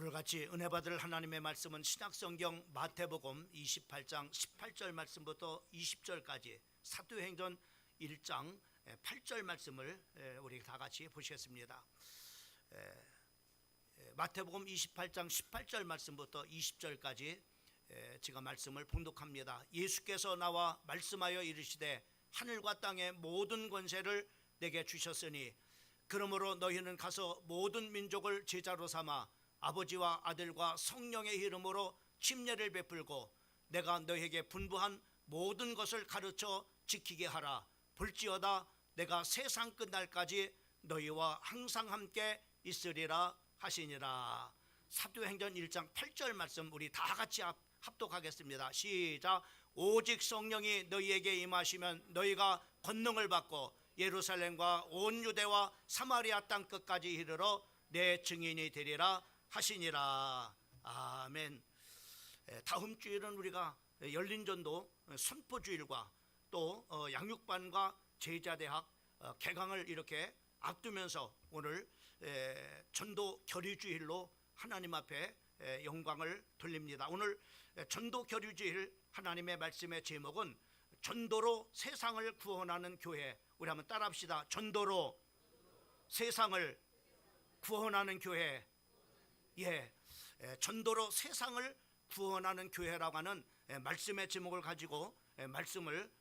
오늘 같이 은혜 받을 하나님의 말씀은 신약성경 마태복음 28장 18절 말씀부터 20절까지 사도행전 1장 8절 말씀을 우리 다 같이 보시겠습니다. 마태복음 28장 18절 말씀부터 20절까지 제가 말씀을 봉독합니다. 예수께서 나와 말씀하여 이르시되 하늘과 땅의 모든 권세를 내게 주셨으니 그러므로 너희는 가서 모든 민족을 제자로 삼아 아버지와 아들과 성령의 이름으로 침례를 베풀고 내가 너희에게 분부한 모든 것을 가르쳐 지키게 하라. 볼지어다 내가 세상 끝날까지 너희와 항상 함께 있으리라 하시니라. 사도행전 1장 8절 말씀 우리 다 같이 합독하겠습니다. 시작. 오직 성령이 너희에게 임하시면 너희가 권능을 받고 예루살렘과 온 유대와 사마리아 땅 끝까지 이르러 내 증인이 되리라 하시니라. 아멘. 다음 주일은 우리가 열린전도 선포주일과 또 양육반과 제자대학 개강을 이렇게 앞두면서 오늘 전도 결의주일로 하나님 앞에 영광을 돌립니다. 오늘 전도 결의주일 하나님의 말씀의 제목은 전도로 세상을 구원하는 교회. 우리 한번 따라합시다. 전도로 세상을 구원하는 교회. 전도로 세상을 구원하는 교회라고 하는 말씀의 제목을 가지고 말씀을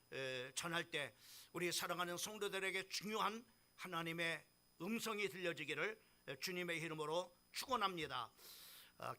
전할 때 우리 사랑하는 성도들에게 중요한 하나님의 음성이 들려지기를 주님의 이름으로 축원합니다.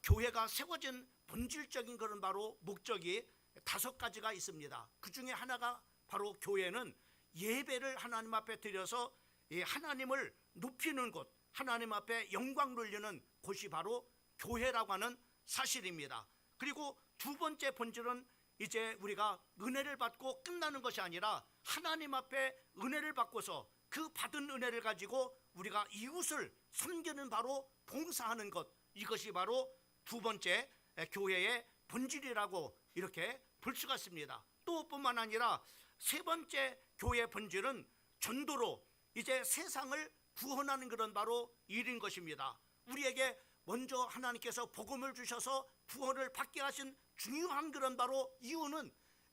교회가 세워진 본질적인 그런 바로 목적이 5가지가 있습니다. 그 중에 하나가 바로 교회는 예배를 하나님 앞에 드려서 하나님을 높이는 곳, 하나님 앞에 영광 돌리는 곳이 바로 교회라고 하는 사실입니다. 그리고 두 번째 본질은 이제 우리가 은혜를 받고 끝나는 것이 아니라 하나님 앞에 은혜를 받고서 그 받은 은혜를 가지고 우리가 이웃을 섬기는 바로 봉사하는 것, 이것이 바로 두 번째 교회의 본질이라고 이렇게 볼 수가 있습니다. 또 뿐만 아니라 세 번째 교회의 본질은 전도로 이제 세상을 구원하는 그런 바로 일인 것입니다. 우리에게 먼저 하나님께서 복음을 주셔서 구원을 받게 하신 중요한 그런 바로 이유는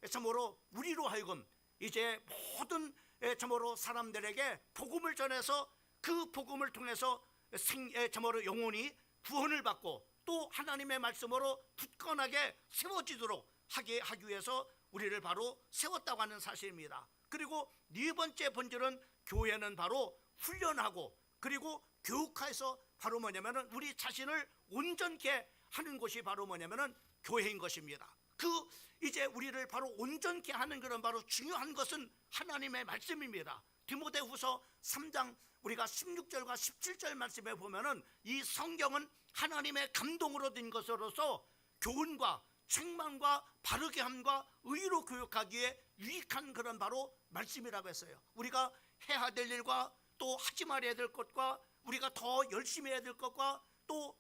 참으로 우리로 하여금 이제 모든 참으로 사람들에게 복음을 전해서 그 복음을 통해서 참으로 영혼이 구원을 받고 또 하나님의 말씀으로 굳건하게 세워지도록 하기 위해서 우리를 바로 세웠다고 하는 사실입니다. 그리고 네 번째 본질은 교회는 바로 훈련하고 그리고 교육해서 바로 뭐냐면은 우리 자신을 온전케 하는 곳이 바로 뭐냐면은 교회인 것입니다. 이제 우리를 바로 온전케 하는 그런 바로 중요한 것은 하나님의 말씀입니다. 디모데후서 3장 우리가 16절과 17절 말씀에 보면은 이 성경은 하나님의 감동으로 된 것으로서 교훈과 책망과 바르게 함과 의로 교육하기에 유익한 그런 바로 말씀이라고 했어요. 우리가 해야 될 일과 또 하지 말아야 될 것과 우리가 더 열심히 해야 될 것과 또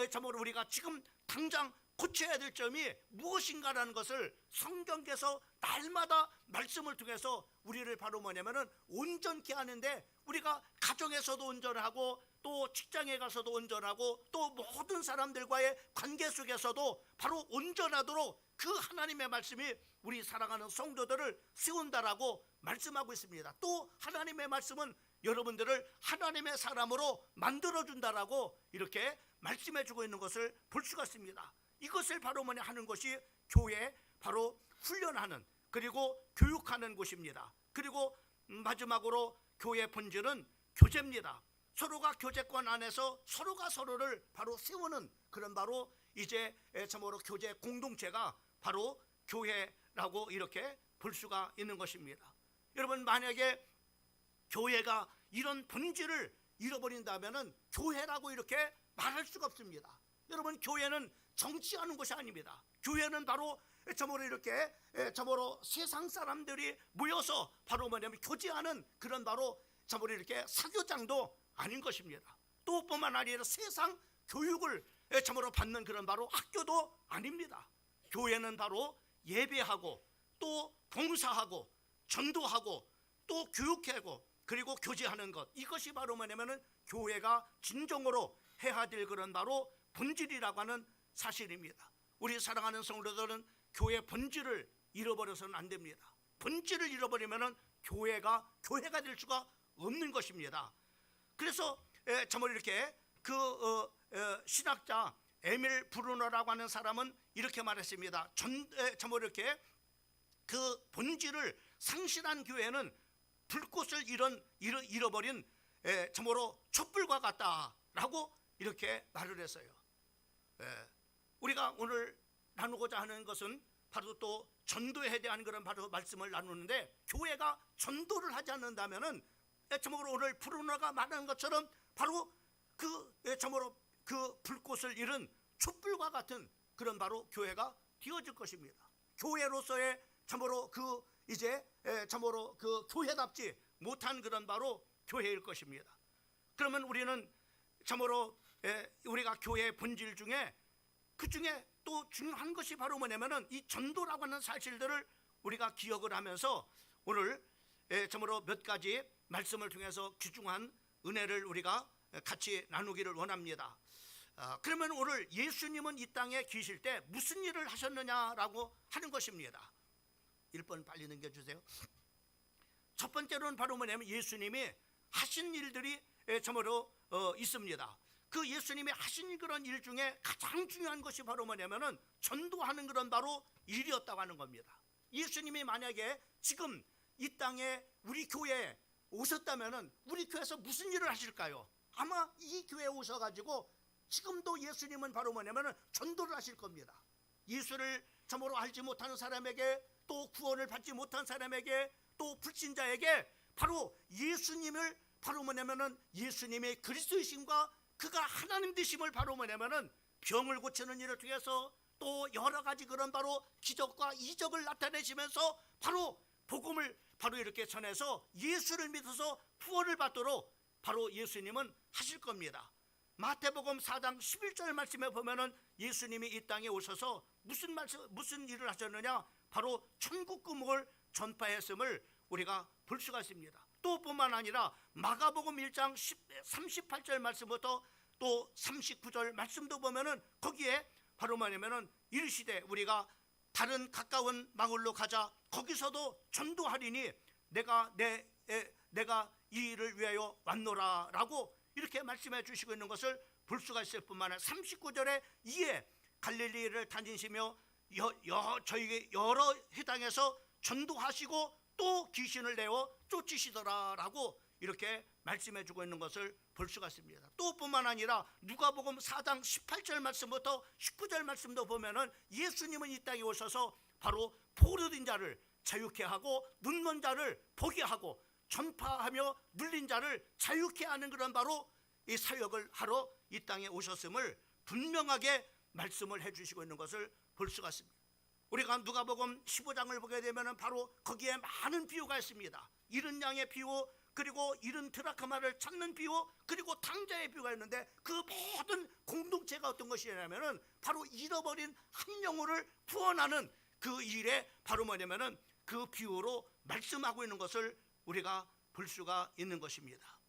참으로 우리가 지금 당장 고쳐야 될 점이 무엇인가라는 것을 성경께서 날마다 말씀을 통해서 우리를 바로 뭐냐면은 온전케 하는데 우리가 가정에서도 온전하고 또 직장에 가서도 온전하고 또 모든 사람들과의 관계 속에서도 바로 온전하도록 그 하나님의 말씀이 우리 사랑하는 성도들을 세운다라고 말씀하고 있습니다. 또 하나님의 말씀은 여러분들을 하나님의 사람으로 만들어준다라고 이렇게 말씀해주고 있는 것을 볼 수가 있습니다. 이것을 바로 뭐냐 하는 것이 교회 바로 훈련하는 그리고 교육하는 곳입니다. 그리고 마지막으로 교회 본질은 교제입니다. 서로가 교제권 안에서 서로가 서로를 바로 세우는 그런 바로 이제 참으로 교제 공동체가 바로 교회라고 이렇게 볼 수가 있는 것입니다. 여러분 만약에 교회가 이런 본질을 잃어버린다면은 교회라고 이렇게 말할 수가 없습니다. 여러분 교회는 정치하는 것이 아닙니다. 교회는 바로 참으로 이렇게 참으로 세상 사람들이 모여서 바로 뭐냐면 교제하는 그런 바로 참으로 이렇게 사교장도 아닌 것입니다. 또 뿐만 아니라 세상 교육을 참으로 받는 그런 바로 학교도 아닙니다. 교회는 바로 예배하고 또 봉사하고 전도하고 또 교육하고 그리고 교제하는 것, 이것이 바로 뭐냐면은 교회가 진정으로 해야 될 그런 바로 본질이라고 하는 사실입니다. 우리 사랑하는 성도들은 교회 본질을 잃어버려서는 안 됩니다. 본질을 잃어버리면 교회가 될 수가 없는 것입니다. 그래서 정말 이렇게 신학자 에밀 브루너라고 하는 사람은 이렇게 말했습니다. 정말 이렇게 그 본질을 상실한 교회는 불꽃을 잃어버린 참으로 촛불과 같다라고 이렇게 말을 했어요. 우리가 오늘 나누고자 하는 것은 바로 또 전도에 대한 그런 바로 말씀을 나누는데, 교회가 전도를 하지 않는다면은 참으로 오늘 브루너가 말하는 것처럼 바로 참으로 그 불꽃을 잃은 촛불과 같은 그런 바로 교회가 되어질 것입니다. 교회로서의 참으로 참으로 교회답지 못한 그런 바로 교회일 것입니다. 그러면 우리는 참으로 우리가 교회의 본질 중에 그 중에 또 중요한 것이 바로 뭐냐면은 이 전도라고 하는 사실들을 우리가 기억을 하면서 오늘 참으로 몇 가지 말씀을 통해서 귀중한 은혜를 우리가 같이 나누기를 원합니다. 그러면 오늘 예수님은 이 땅에 계실 때 무슨 일을 하셨느냐라고 하는 것입니다. 1번 빨리 넘겨주세요. 첫 번째로는 바로 뭐냐면 예수님이 하신 일들이 참으로 있습니다. 그 예수님이 하신 그런 일 중에 가장 중요한 것이 바로 뭐냐면은 전도하는 그런 바로 일이었다고 하는 겁니다. 예수님이 만약에 지금 이 땅에 우리 교회에 오셨다면은 우리 교회에서 무슨 일을 하실까요? 아마 이 교회에 오셔가지고 지금도 예수님은 바로 뭐냐면은 전도를 하실 겁니다. 예수를 참으로 알지 못하는 사람에게, 또 구원을 받지 못한 사람에게, 또 불신자에게 바로 예수님을 바로 뭐냐면은 예수님의 그리스도이심과 그가 하나님 되심을 바로 뭐냐면은 병을 고치는 일을 통해서 또 여러 가지 그런 바로 기적과 이적을 나타내시면서 바로 복음을 바로 이렇게 전해서 예수를 믿어서 구원을 받도록 바로 예수님은 하실 겁니다. 마태복음 4장 11절 말씀에 보면은 예수님이 이 땅에 오셔서 무슨 일을 하셨느냐, 바로 천국 구목을 전파했음을 우리가 볼 수가 있습니다. 또 뿐만 아니라 마가복음 1장 38절 말씀부터 또 39절 말씀도 보면은 거기에 바로 뭐냐면은 이르시되 우리가 다른 가까운 마을로 가자, 거기서도 전도하리니 내가 이 일을 위하여 왔노라라고 이렇게 말씀해 주시고 있는 것을 볼 수가 있을 뿐만 아니라 39절에 이에 갈릴리를 다니시며 저희 여러 회당에서 전도하시고 또 귀신을 내어 쫓으시더라라고 이렇게 말씀해 주고 있는 것을 볼 수가 있습니다. 또 뿐만 아니라 누가복음 4장 18절 말씀부터 19절 말씀도 보면은 예수님은 이 땅에 오셔서 바로 포로된 자를 자유케 하고 눈먼 자를 보게 하고 전파하며 눌린 자를 자유케 하는 그런 바로 이 사역을 하러 이 땅에 오셨음을 분명하게 말씀을 해주시고 있는 것을 볼 수가 있습니다. 우리가 누가복음 15장을 보게 되면 바로 거기에 많은 비유가 있습니다. 잃은 양의 비유, 그리고 잃은 드라크마를 찾는 비유, 그리고 탕자의 비유가 있는데 그 모든 공동체가 어떤 것이냐면은 바로 잃어버린 한 영혼을 구원하는 그 일에 바로 뭐냐면은 그 비유로 말씀하고 있는 것을 우리가 볼 수가 있는 것입니다.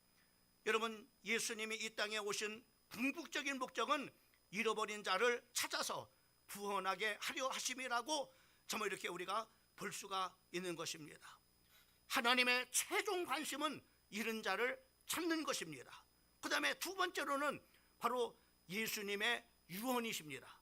여러분, 예수님이 이 땅에 오신 궁극적인 목적은 잃어버린 자를 찾아서 구원하게 하려 하심이라고 정말 이렇게 우리가 볼 수가 있는 것입니다. 하나님의 최종 관심은 잃은 자를 찾는 것입니다. 그 다음에 두 번째로는 바로 예수님의 유언이십니다.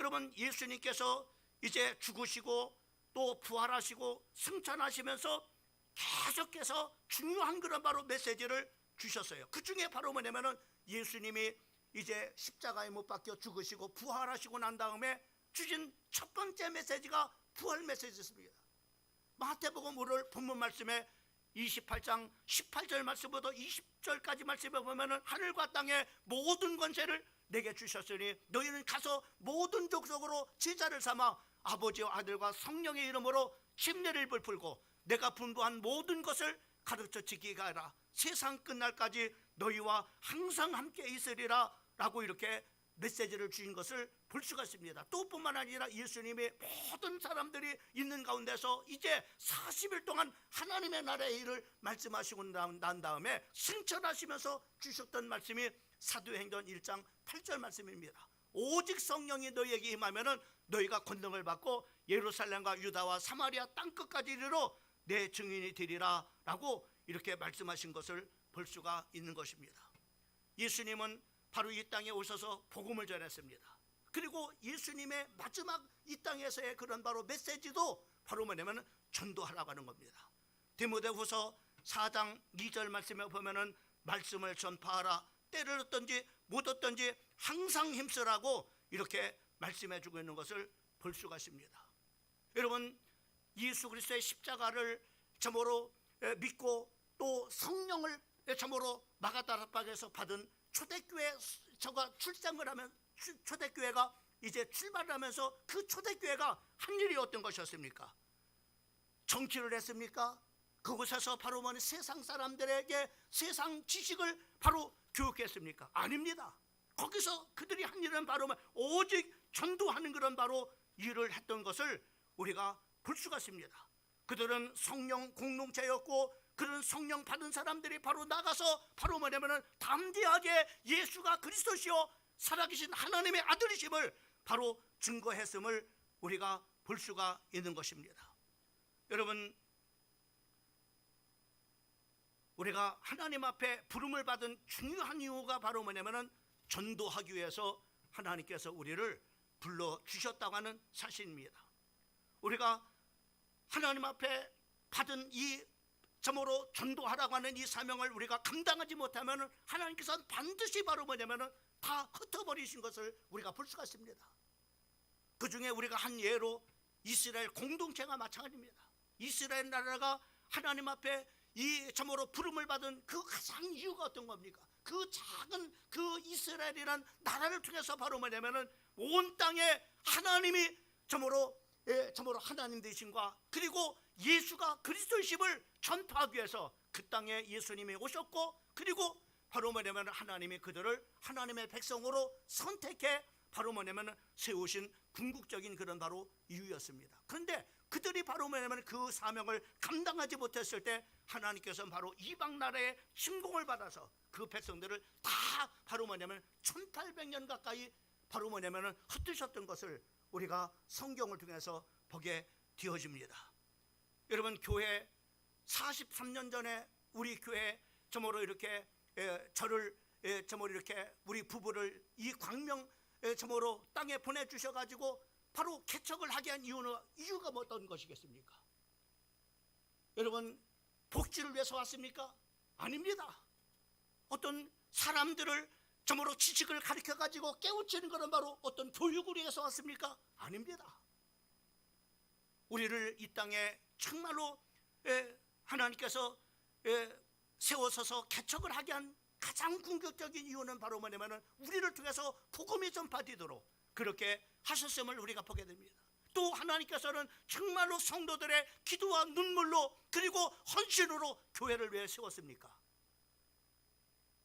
여러분, 예수님께서 이제 죽으시고 또 부활하시고 승천하시면서 계속해서 중요한 그런 바로 메시지를 주셨어요. 그 중에 바로 뭐냐면은 예수님이 이제 십자가에 못 박혀 죽으시고 부활하시고 난 다음에 주신 첫 번째 메시지가 부활 메시지였습니다. 마태복음 오늘 본문 말씀에 28장 18절 말씀부터 20절까지 말씀에 보면은 하늘과 땅의 모든 권세를 내게 주셨으니 너희는 가서 모든 족속으로 제자를 삼아 아버지와 아들과 성령의 이름으로 침례를 베풀고 내가 분부한 모든 것을 가르쳐 지키게 하라. 세상 끝날까지 너희와 항상 함께 있으리라 라고 이렇게 메시지를 주신 것을 볼 수가 있습니다. 또 뿐만 아니라 예수님이 모든 사람들이 있는 가운데서 이제 40일 동안 하나님의 나라의 일을 말씀하시고 난 다음에 승천하시면서 주셨던 말씀이 사도행전 1장 8절 말씀입니다. 오직 성령이 너희에게 임하면은 너희가 권능을 받고 예루살렘과 유다와 사마리아 땅끝까지 이르러 내 증인이 되리라 라고 이렇게 말씀하신 것을 볼 수가 있는 것입니다. 예수님은 바로 이 땅에 오셔서 복음을 전했습니다. 그리고 예수님의 마지막 이 땅에서의 그런 바로 메시지도 바로 뭐냐면 전도하라고 하는 겁니다. 디모데후서 4장 2절 말씀에 보면은 말씀을 전파하라, 때를 얻든지 못 얻든지 항상 힘쓰라고 이렇게 말씀해 주고 있는 것을 볼 수가 있습니다. 여러분, 예수 그리스도의 십자가를 참으로 믿고 또 성령을 참으로 마가다락방에서 받은 초대교회 저가 출생을 하면 초대교회가 이제 출발을 하면서 그 초대교회가 한 일이 어떤 것이었습니까? 정치를 했습니까? 그곳에서 바로 뭐니 세상 사람들에게 세상 지식을 바로 교육했습니까? 아닙니다. 거기서 그들이 한 일은 바로 오직 전도하는 그런 바로 일을 했던 것을 우리가 볼 수가 있습니다. 그들은 성령 공동체였고 그런 성령 받은 사람들이 바로 나가서 바로 뭐냐면은 담대하게 예수가 그리스도시요 살아계신 하나님의 아들이심을 바로 증거했음을 우리가 볼 수가 있는 것입니다. 여러분, 우리가 하나님 앞에 부름을 받은 중요한 이유가 바로 뭐냐면은 전도하기 위해서 하나님께서 우리를 불러주셨다고 하는 사실입니다. 우리가 하나님 앞에 받은 이 참으로 전도하라고 하는 이 사명을 우리가 감당하지 못하면 하나님께서는 반드시 바로 뭐냐면은 다 흩어버리신 것을 우리가 볼 수가 있습니다. 그 중에 우리가 한 예로 이스라엘 공동체가 마찬가지입니다. 이스라엘 나라가 하나님 앞에 이 참으로 부름을 받은 그 가장 이유가 어떤 겁니까? 그 작은 그 이스라엘이란 나라를 통해서 바로 뭐냐면은 온 땅에 하나님이 참으로 하나님 되심과 그리고 예수가 그리스도이심을 전파하기 위해서 그 땅에 예수님이 오셨고 그리고 바로 뭐냐면 하나님이 그들을 하나님의 백성으로 선택해 바로 뭐냐면 세우신 궁극적인 그런 바로 이유였습니다. 그런데 그들이 바로 뭐냐면 그 사명을 감당하지 못했을 때 하나님께서는 바로 이방 나라의 침공을 받아서 그 백성들을 다 바로 뭐냐면 1800년 가까이 바로 뭐냐면 흩으셨던 것을 우리가 성경을 통해서 보게 되어집니다. 여러분, 교회 43년 전에 우리 교회 저모로 이렇게 저를 저모로 이렇게 우리 부부를 이 광명 저모로 땅에 보내주셔가지고 바로 개척을 하게 한 이유가 뭐 어떤 것이겠습니까? 여러분, 복지를 위해서 왔습니까? 아닙니다. 어떤 사람들을 저모로 지식을 가르쳐가지고 깨우치는 것은 바로 어떤 교육을 위해서 왔습니까? 아닙니다. 우리를 이 땅에 정말로 하나님께서 세워서서 개척을 하게 한 가장 궁극적인 이유는 바로 뭐냐면 우리를 통해서 복음이 전파되도록 그렇게 하셨음을 우리가 보게 됩니다. 또 하나님께서는 정말로 성도들의 기도와 눈물로 그리고 헌신으로 교회를 왜 세웠습니까?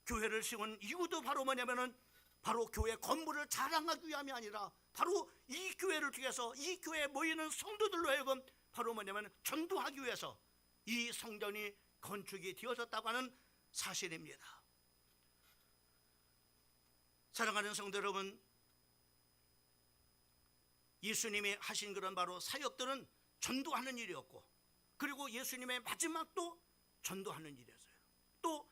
교회를 세운 이유도 바로 뭐냐면은 바로 교회 건물을 자랑하기 위함이 아니라 바로 이 교회를 통해서 이 교회에 모이는 성도들로 하여금 바로 뭐냐면 전도하기 위해서 이 성전이 건축이 되어졌다고 하는 사실입니다. 사랑하는 성도 여러분, 예수님이 하신 그런 바로 사역들은 전도하는 일이었고 그리고 예수님의 마지막도 전도하는 일이었어요. 또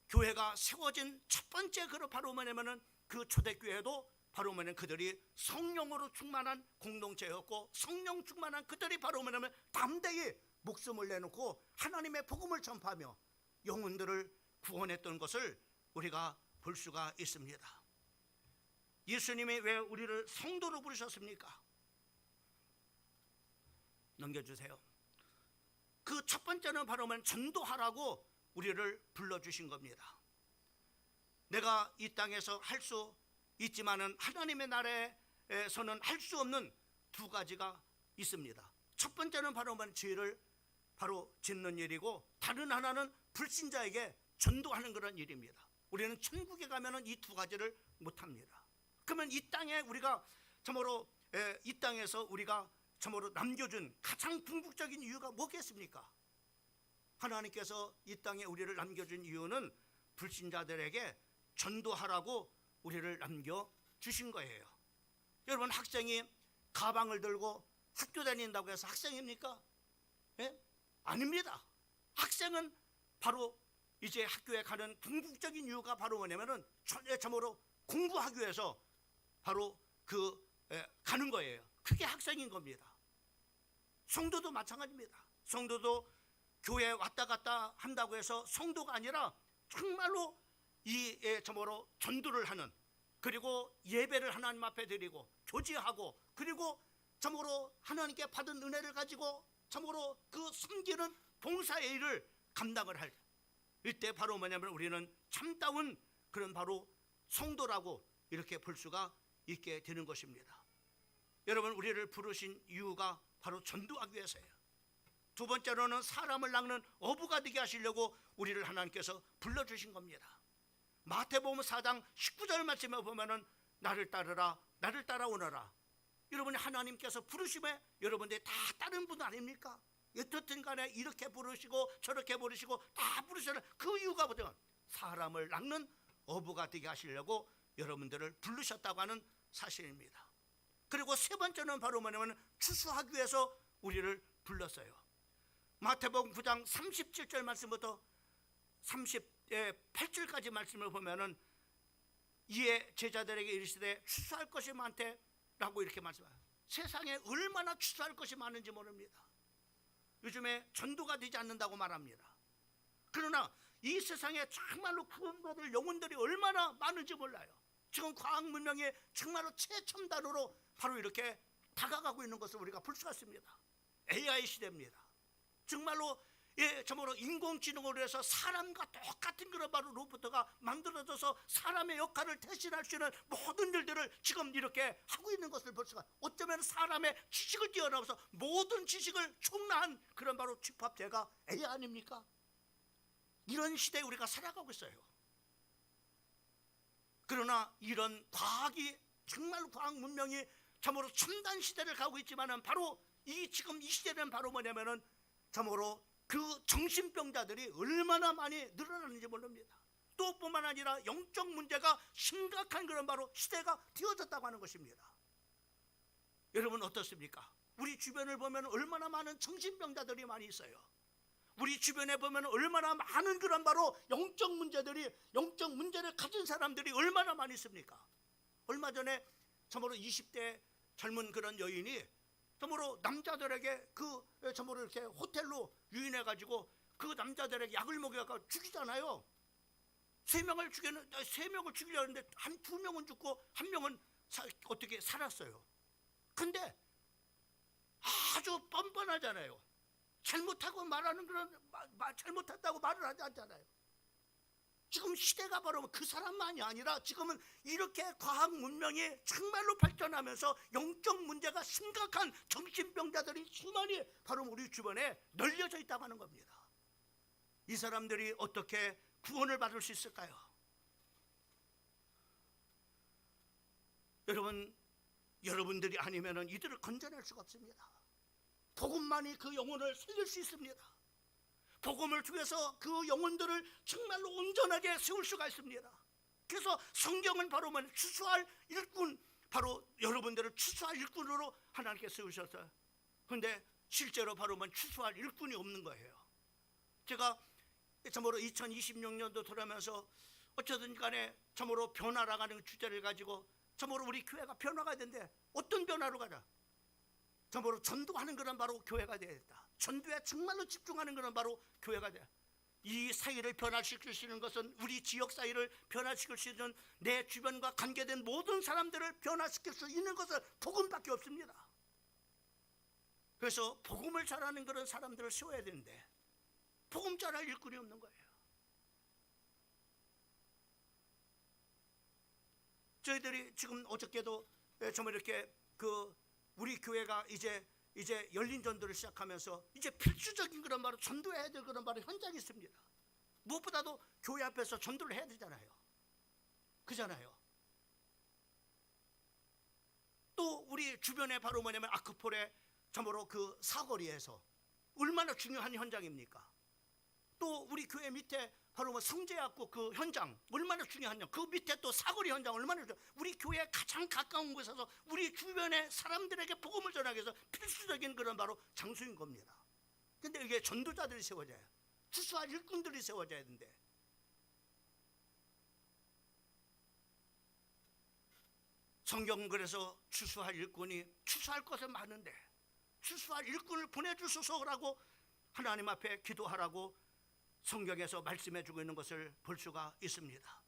교회가 세워진 첫 번째 바로 뭐냐면은 그 초대교회도 바로 뭐냐면 그들이 성령으로 충만한 공동체였고 성령 충만한 그들이 바로 뭐냐면 담대히 목숨을 내놓고 하나님의 복음을 전파하며 영혼들을 구원했던 것을 우리가 볼 수가 있습니다. 예수님이 왜 우리를 성도로 부르셨습니까? 넘겨주세요. 그 첫 번째는 바로 전도하라고 우리를 불러주신 겁니다. 내가 이 땅에서 할 수 있지만은 하나님의 나라에서는 할 수 없는 두 가지가 있습니다. 첫 번째는 바로 죄를 바로 짓는 일이고 다른 하나는 불신자에게 전도하는 그런 일입니다. 우리는 천국에 가면은 이 두 가지를 못합니다. 그러면 이 땅에 우리가 참으로 이 땅에서 우리가 참으로 남겨준 가장 궁극적인 이유가 뭐겠습니까? 하나님께서 이 땅에 우리를 남겨준 이유는 불신자들에게 전도하라고 우리를 남겨주신 거예요. 여러분, 학생이 가방을 들고 학교 다닌다고 해서 학생입니까? 예? 아닙니다. 학생은 바로 이제 학교에 가는 궁극적인 이유가 바로 뭐냐면은 참으로 공부하기 위해서 바로 가는 거예요. 그게 학생인 겁니다. 성도도 마찬가지입니다. 성도도 교회에 왔다 갔다 한다고 해서 성도가 아니라 정말로 참으로 전도를 하는, 그리고 예배를 하나님 앞에 드리고 교제하고, 그리고 참으로 하나님께 받은 은혜를 가지고 참으로 그 섬기는 봉사의 일을 감당을 할 이때 바로 뭐냐면 우리는 참다운 그런 바로 성도라고 이렇게 볼 수가 있게 되는 것입니다. 여러분, 우리를 부르신 이유가 바로 전도하기 위해서예요. 두 번째로는 사람을 낚는 어부가 되게 하시려고 우리를 하나님께서 불러주신 겁니다. 마태복음 4장 19절 말씀에 보면은 나를 따르라, 나를 따라오너라. 여러분이 하나님께서 부르심에 여러분들이 다 따른 분 아닙니까? 어떻든 간에 이렇게 부르시고 저렇게 부르시고 다 부르시는 그 이유가 뭐냐? 사람을 낚는 어부가 되게 하시려고 여러분들을 부르셨다고 하는 사실입니다. 그리고 세 번째는 바로 뭐냐면 추수하기 위해서 우리를 불렀어요. 마태복음 9장 37절 말씀부터 38절까지 말씀을 보면은 이에 제자들에게 이르시되 추수할 것이 많대 라고 이렇게 말씀해요. 세상에 얼마나 추수할 것이 많은지 모릅니다. 요즘에 전도가 되지 않는다고 말합니다. 그러나 이 세상에 정말로 구원받을 영혼들이 얼마나 많은지 몰라요. 지금 과학 문명이 정말로 최첨단으로 바로 이렇게 다가가고 있는 것을 우리가 볼 수가 있습니다. AI 시대입니다. 정말로 정말로 인공지능으로 해서 사람과 똑같은 그런 바로 로봇가 만들어져서 사람의 역할을 대신할 수 있는 모든 일들을 지금 이렇게 하고 있는 것을 볼 수가, 어쩌면 사람의 지식을 뛰어넘어서 모든 지식을 총괄한 그런 바로 집합체가 AI 아닙니까? 이런 시대에 우리가 살아가고 있어요. 그러나 이런 과학이 정말 과학 문명이 참으로 첨단 시대를 가고 있지만은 바로 지금 이 시대는 바로 뭐냐면은 참으로 그 정신병자들이 얼마나 많이 늘어나는지 모릅니다. 또 뿐만 아니라 영적 문제가 심각한 그런 바로 시대가 되어졌다고 하는 것입니다. 여러분 어떻습니까? 우리 주변을 보면 얼마나 많은 정신병자들이 많이 있어요. 우리 주변에 보면 얼마나 많은 그런 바로 영적 문제를 가진 사람들이 얼마나 많이 있습니까? 얼마 전에 참으로 20대 젊은 그런 여인이 참으로 남자들에게 참으로 이렇게 호텔로 유인해가지고 그 남자들에게 약을 먹여가 죽이잖아요. 세 명을 죽이려고 했는데 두 명은 죽고 한 명은 어떻게 살았어요. 근데 아주 뻔뻔하잖아요. 잘못하고 말하는 그런 잘못했다고 말을 하지 않잖아요. 지금 시대가 바로 그 사람만이 아니라 지금은 이렇게 과학 문명이 정말로 발전하면서 영적 문제가 심각한 정신병자들이 수많이 바로 우리 주변에 널려져 있다고 하는 겁니다. 이 사람들이 어떻게 구원을 받을 수 있을까요? 여러분들이 아니면은 이들을 건져낼 수가 없습니다. 복음만이 그 영혼을 살릴 수 있습니다. 복음을 통해서 그 영혼들을 정말로 온전하게 세울 수가 있습니다. 그래서 성경은 바로 추수할 일꾼, 바로 여러분들을 추수할 일꾼으로 하나님께 세우셨어요. 그런데 실제로 바로 추수할 일꾼이 없는 거예요. 제가 참으로 2026년도 돌아오면서 어쩌든 간에 참으로 변화라고 하는 주제를 가지고 참으로 우리 교회가 변화가 되는데 어떤 변화로 가자? 참으로 전도하는 그런 바로 교회가 되겠다. 전도에 정말로 집중하는 그런 바로 교회가 돼. 이 사회를 변화시킬 수 있는 것은, 우리 지역 사회를 변화시킬 수 있는, 내 주변과 관계된 모든 사람들을 변화시킬 수 있는 것은 복음밖에 없습니다. 그래서 복음을 잘하는 그런 사람들을 세워야 되는데 복음 잘할 일꾼이 없는 거예요. 저희들이 지금 어저께도 정말 이렇게 우리 교회가 이제 열린 전도를 시작하면서 이제 필수적인 그런 바로 전도해야 될 그런 바로 현장이 있습니다. 무엇보다도 교회 앞에서 전도를 해야 되잖아요. 그잖아요. 또 우리 주변에 바로 뭐냐면 아크폴의 참으로 그 사거리에서 얼마나 중요한 현장입니까? 또 우리 교회 밑에 바로 뭐 성제약국 그 현장 얼마나 중요하냐, 그 밑에 또 사거리 현장 얼마나 중요하냐. 우리 교회 가장 가까운 곳에서 우리 주변의 사람들에게 복음을 전하기 위해서 필수적인 그런 바로 장소인 겁니다. 근데 이게 전도자들이 세워져야 해요. 추수할 일꾼들이 세워져야 되는데, 성경은 그래서 추수할 일꾼이, 추수할 것은 많은데 추수할 일꾼을 보내주소서라고 하나님 앞에 기도하라고 성경에서 말씀해 주고 있는 것을 볼 수가 있습니다.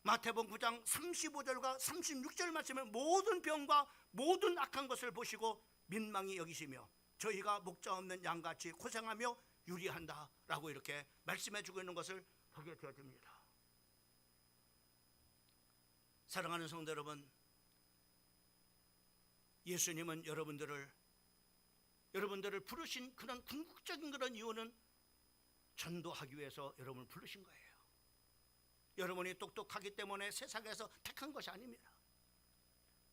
마태복음 9장 35절과 36절 말씀에 모든 병과 모든 악한 것을 보시고 민망히 여기시며 저희가 목자 없는 양같이 고생하며 유리한다 라고 이렇게 말씀해 주고 있는 것을 보게 되어집니다. 사랑하는 성도 여러분, 예수님은 여러분들을 부르신 그런 궁극적인 그런 이유는 전도하기 위해서 여러분을 부르신 거예요. 여러분이 똑똑하기 때문에 세상에서 택한 것이 아닙니다.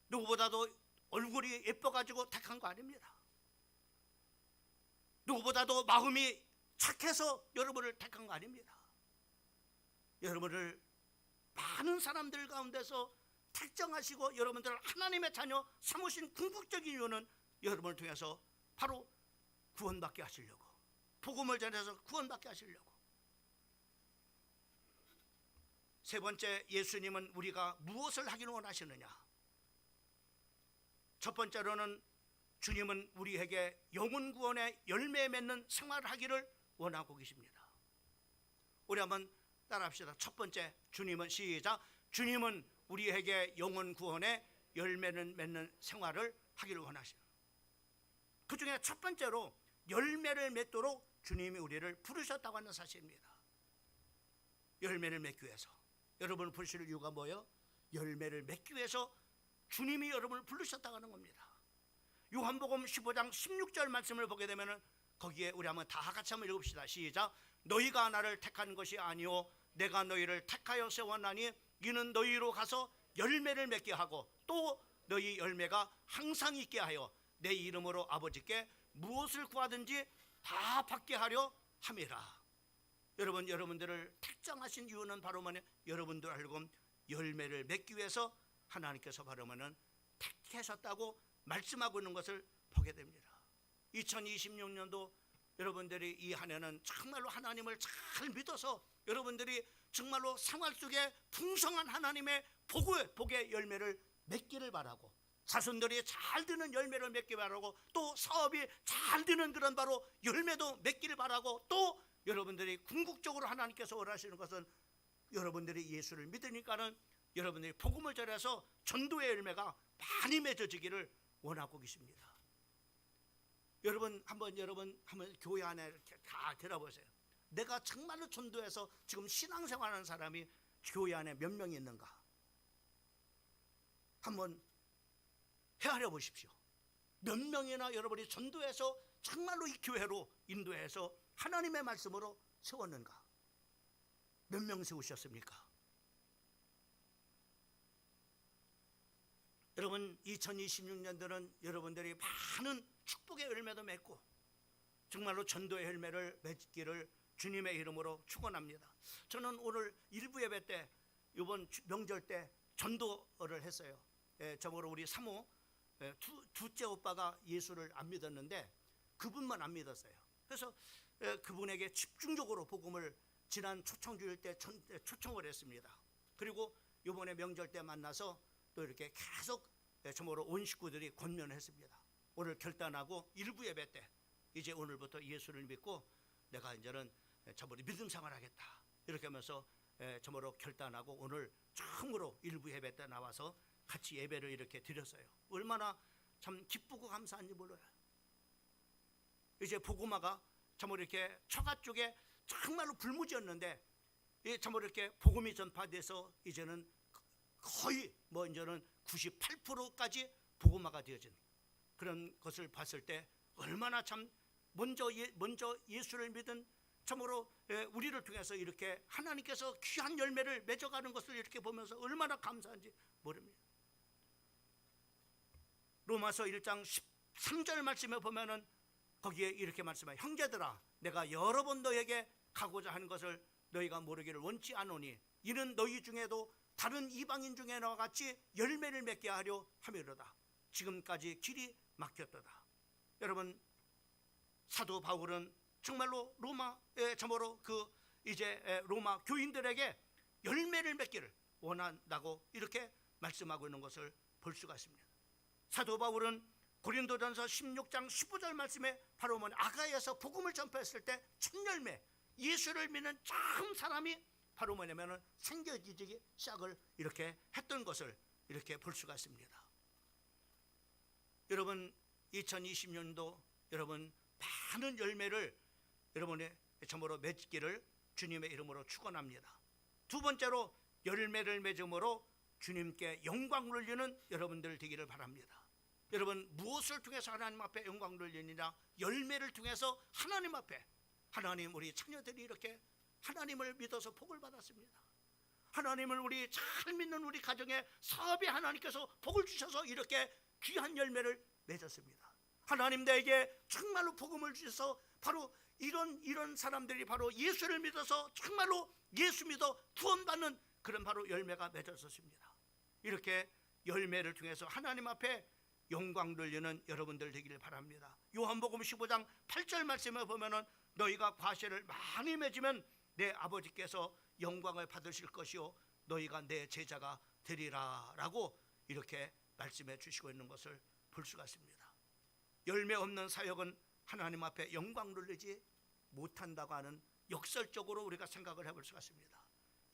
누구보다도 얼굴이 예뻐가지고 택한 거 아닙니다. 누구보다도 마음이 착해서 여러분을 택한 거 아닙니다. 여러분을 많은 사람들 가운데서 특정하시고 여러분들을 하나님의 자녀 삼으신 궁극적인 이유는 여러분을 통해서 바로 구원받게 하시려고, 복음을 전해서 구원받게 하시려고. 세 번째, 예수님은 우리가 무엇을 하기를 원하시느냐. 첫 번째로는 주님은 우리에게 영혼 구원의 열매 맺는 생활을 하기를 원하고 계십니다. 우리 한번 따라합시다. 첫 번째, 주님은, 시작, 주님은 우리에게 영혼 구원의 열매를 맺는 생활을 하기를 원하십니다. 그 중에 첫 번째로 열매를 맺도록 주님이 우리를 부르셨다고 하는 사실입니다. 열매를 맺기 위해서. 여러분을 부르실 이유가 뭐예요? 열매를 맺기 위해서 주님이 여러분을 부르셨다고 하는 겁니다. 요한복음 15장 16절 말씀을 보게 되면 거기에 우리 한번 다 같이 한번 읽읍시다. 시작. 너희가 나를 택한 것이 아니오 내가 너희를 택하여 세웠나니 이는 너희로 가서 열매를 맺게 하고 또 너희 열매가 항상 있게 하여 내 이름으로 아버지께 무엇을 구하든지 다 받게 하려 함이라. 여러분, 여러분들을 특정하신 이유는 바로 뭐냐? 여러분들 알고 열매를 맺기 위해서 하나님께서 바로 뭐냐면 택하셨다고 말씀하고 있는 것을 보게 됩니다. 2026년도 여러분들이 이 한 해는 정말로 하나님을 잘 믿어서 여러분들이 정말로 생활 속에 풍성한 하나님의 복의 열매를 맺기를 바라고, 자손들이 잘 드는 열매를 맺기 바라고, 또 사업이 잘 되는 그런 바로 열매도 맺기를 바라고, 또 여러분들이 궁극적으로 하나님께서 원하시는 것은 여러분들이 예수를 믿으니까는 여러분들이 복음을 전해서 전도의 열매가 많이 맺어지기를 원하고 계십니다. 여러분 한번 교회 안에 이렇게 다 들어보세요. 내가 정말로 전도해서 지금 신앙생활하는 사람이 교회 안에 몇 명이 있는가? 한번 헤아려 보십시오. 몇 명이나 여러분이 전도해서 정말로 이 교회로 인도해서 하나님의 말씀으로 세웠는가? 몇 명 세우셨습니까? 여러분, 2026년도는 여러분들이 많은 축복의 열매도 맺고 정말로 전도의 열매를 맺기를 주님의 이름으로 축원합니다. 저는 오늘 일부 예배 때, 이번 명절 때 전도를 했어요. 저보고 우리 사모 둘째 오빠가 예수를 안 믿었는데 그분만 안 믿었어요. 그래서 그분에게 집중적으로 복음을 지난 초청주일 때 초청을 했습니다. 그리고 이번에 명절 때 만나서 또 이렇게 계속 저보고 온 식구들이 권면했습니다. 오늘 결단하고 일부 예배 때 이제 오늘부터 예수를 믿고 내가 이제는 저보고 믿음 생활하겠다 이렇게 하면서 저보고 결단하고 오늘 처음으로 일부 예배 때 나와서 같이 예배를 이렇게 드렸어요. 얼마나 참 기쁘고 감사한지 몰라요. 이제 복음화가 참으로 이렇게 처가 쪽에 정말로 불무지였는데 참으로 이렇게 복음이 전파돼서 이제는 거의 뭐 이제는 98%까지 복음화가 되어진 그런 것을 봤을 때 얼마나 참 먼저 예수를 믿은 참으로 우리를 통해서 이렇게 하나님께서 귀한 열매를 맺어가는 것을 이렇게 보면서 얼마나 감사한지 모릅니다. 로마서 1장 13절 말씀에 보면은 거기에 이렇게 말씀해요. 형제들아, 내가 여러 번 너에게 가고자 하는 것을 너희가 모르기를 원치 않으니 이는 너희 중에도 다른 이방인 중에 나와 같이 열매를 맺게 하려 함이로다. 지금까지 길이 막혔도다. 여러분, 사도 바울은 정말로 로마의 참으로 로마 교인들에게 열매를 맺기를 원한다고 이렇게 말씀하고 있는 것을 볼 수가 있습니다. 사도 바울은 고린도전서 16장 15절 말씀에 바로 아가야에서 복음을 전파했을 때 첫 열매, 예수를 믿는 참 사람이 바로 뭐냐면 생겨지기 시작을 이렇게 했던 것을 이렇게 볼 수가 있습니다. 여러분, 2020년도 여러분 많은 열매를 여러분의 참으로 맺기를 주님의 이름으로 축원합니다. 두 번째로 열매를 맺음으로 주님께 영광 돌리는 여러분들 되기를 바랍니다. 여러분, 무엇을 통해서 하나님 앞에 영광 돌리느냐? 열매를 통해서 하나님 앞에, 하나님, 우리 자녀들이 이렇게 하나님을 믿어서 복을 받았습니다. 하나님을 우리 잘 믿는 우리 가정에 사업에 하나님께서 복을 주셔서 이렇게 귀한 열매를 맺었습니다. 하나님 나에게 정말로 복음을 주셔서 바로 이런 사람들이 바로 예수를 믿어서 정말로 예수 믿어 구원받는 그런 바로 열매가 맺어졌습니다. 이렇게 열매를 통해서 하나님 앞에 영광 돌리는 여러분들 되기를 바랍니다. 요한복음 15장 8절 말씀에 보면은 너희가 과실을 많이 맺으면 내 아버지께서 영광을 받으실 것이요 너희가 내 제자가 되리라 라고 이렇게 말씀해 주시고 있는 것을 볼 수가 있습니다. 열매 없는 사역은 하나님 앞에 영광 돌리지 못한다고 하는 역설적으로 우리가 생각을 해볼 수가 있습니다.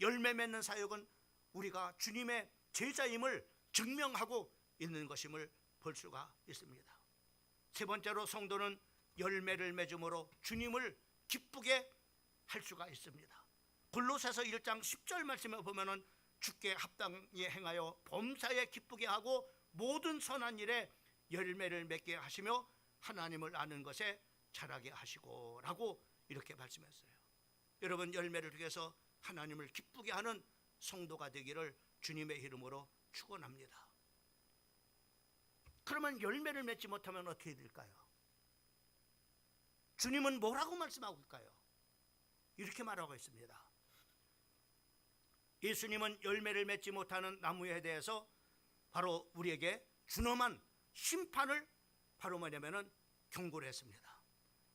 열매 맺는 사역은 우리가 주님의 제자임을 증명하고 있는 것임을 볼 수가 있습니다. 세 번째로 성도는 열매를 맺음으로 주님을 기쁘게 할 수가 있습니다. 골로새서 1장 10절 말씀에 보면은 주께 합당히 행하여 범사에 기쁘게 하고 모든 선한 일에 열매를 맺게 하시며 하나님을 아는 것에 자라게 하시고 라고 이렇게 말씀했어요. 여러분, 열매를 통해서 하나님을 기쁘게 하는 성도가 되기를 주님의 이름으로 축원합니다. 그러면 열매를 맺지 못하면 어떻게 될까요? 주님은 뭐라고 말씀하고 있을까요? 이렇게 말하고 있습니다. 예수님은 열매를 맺지 못하는 나무에 대해서 바로 우리에게 준엄한 심판을 바로 뭐냐면은 경고를 했습니다.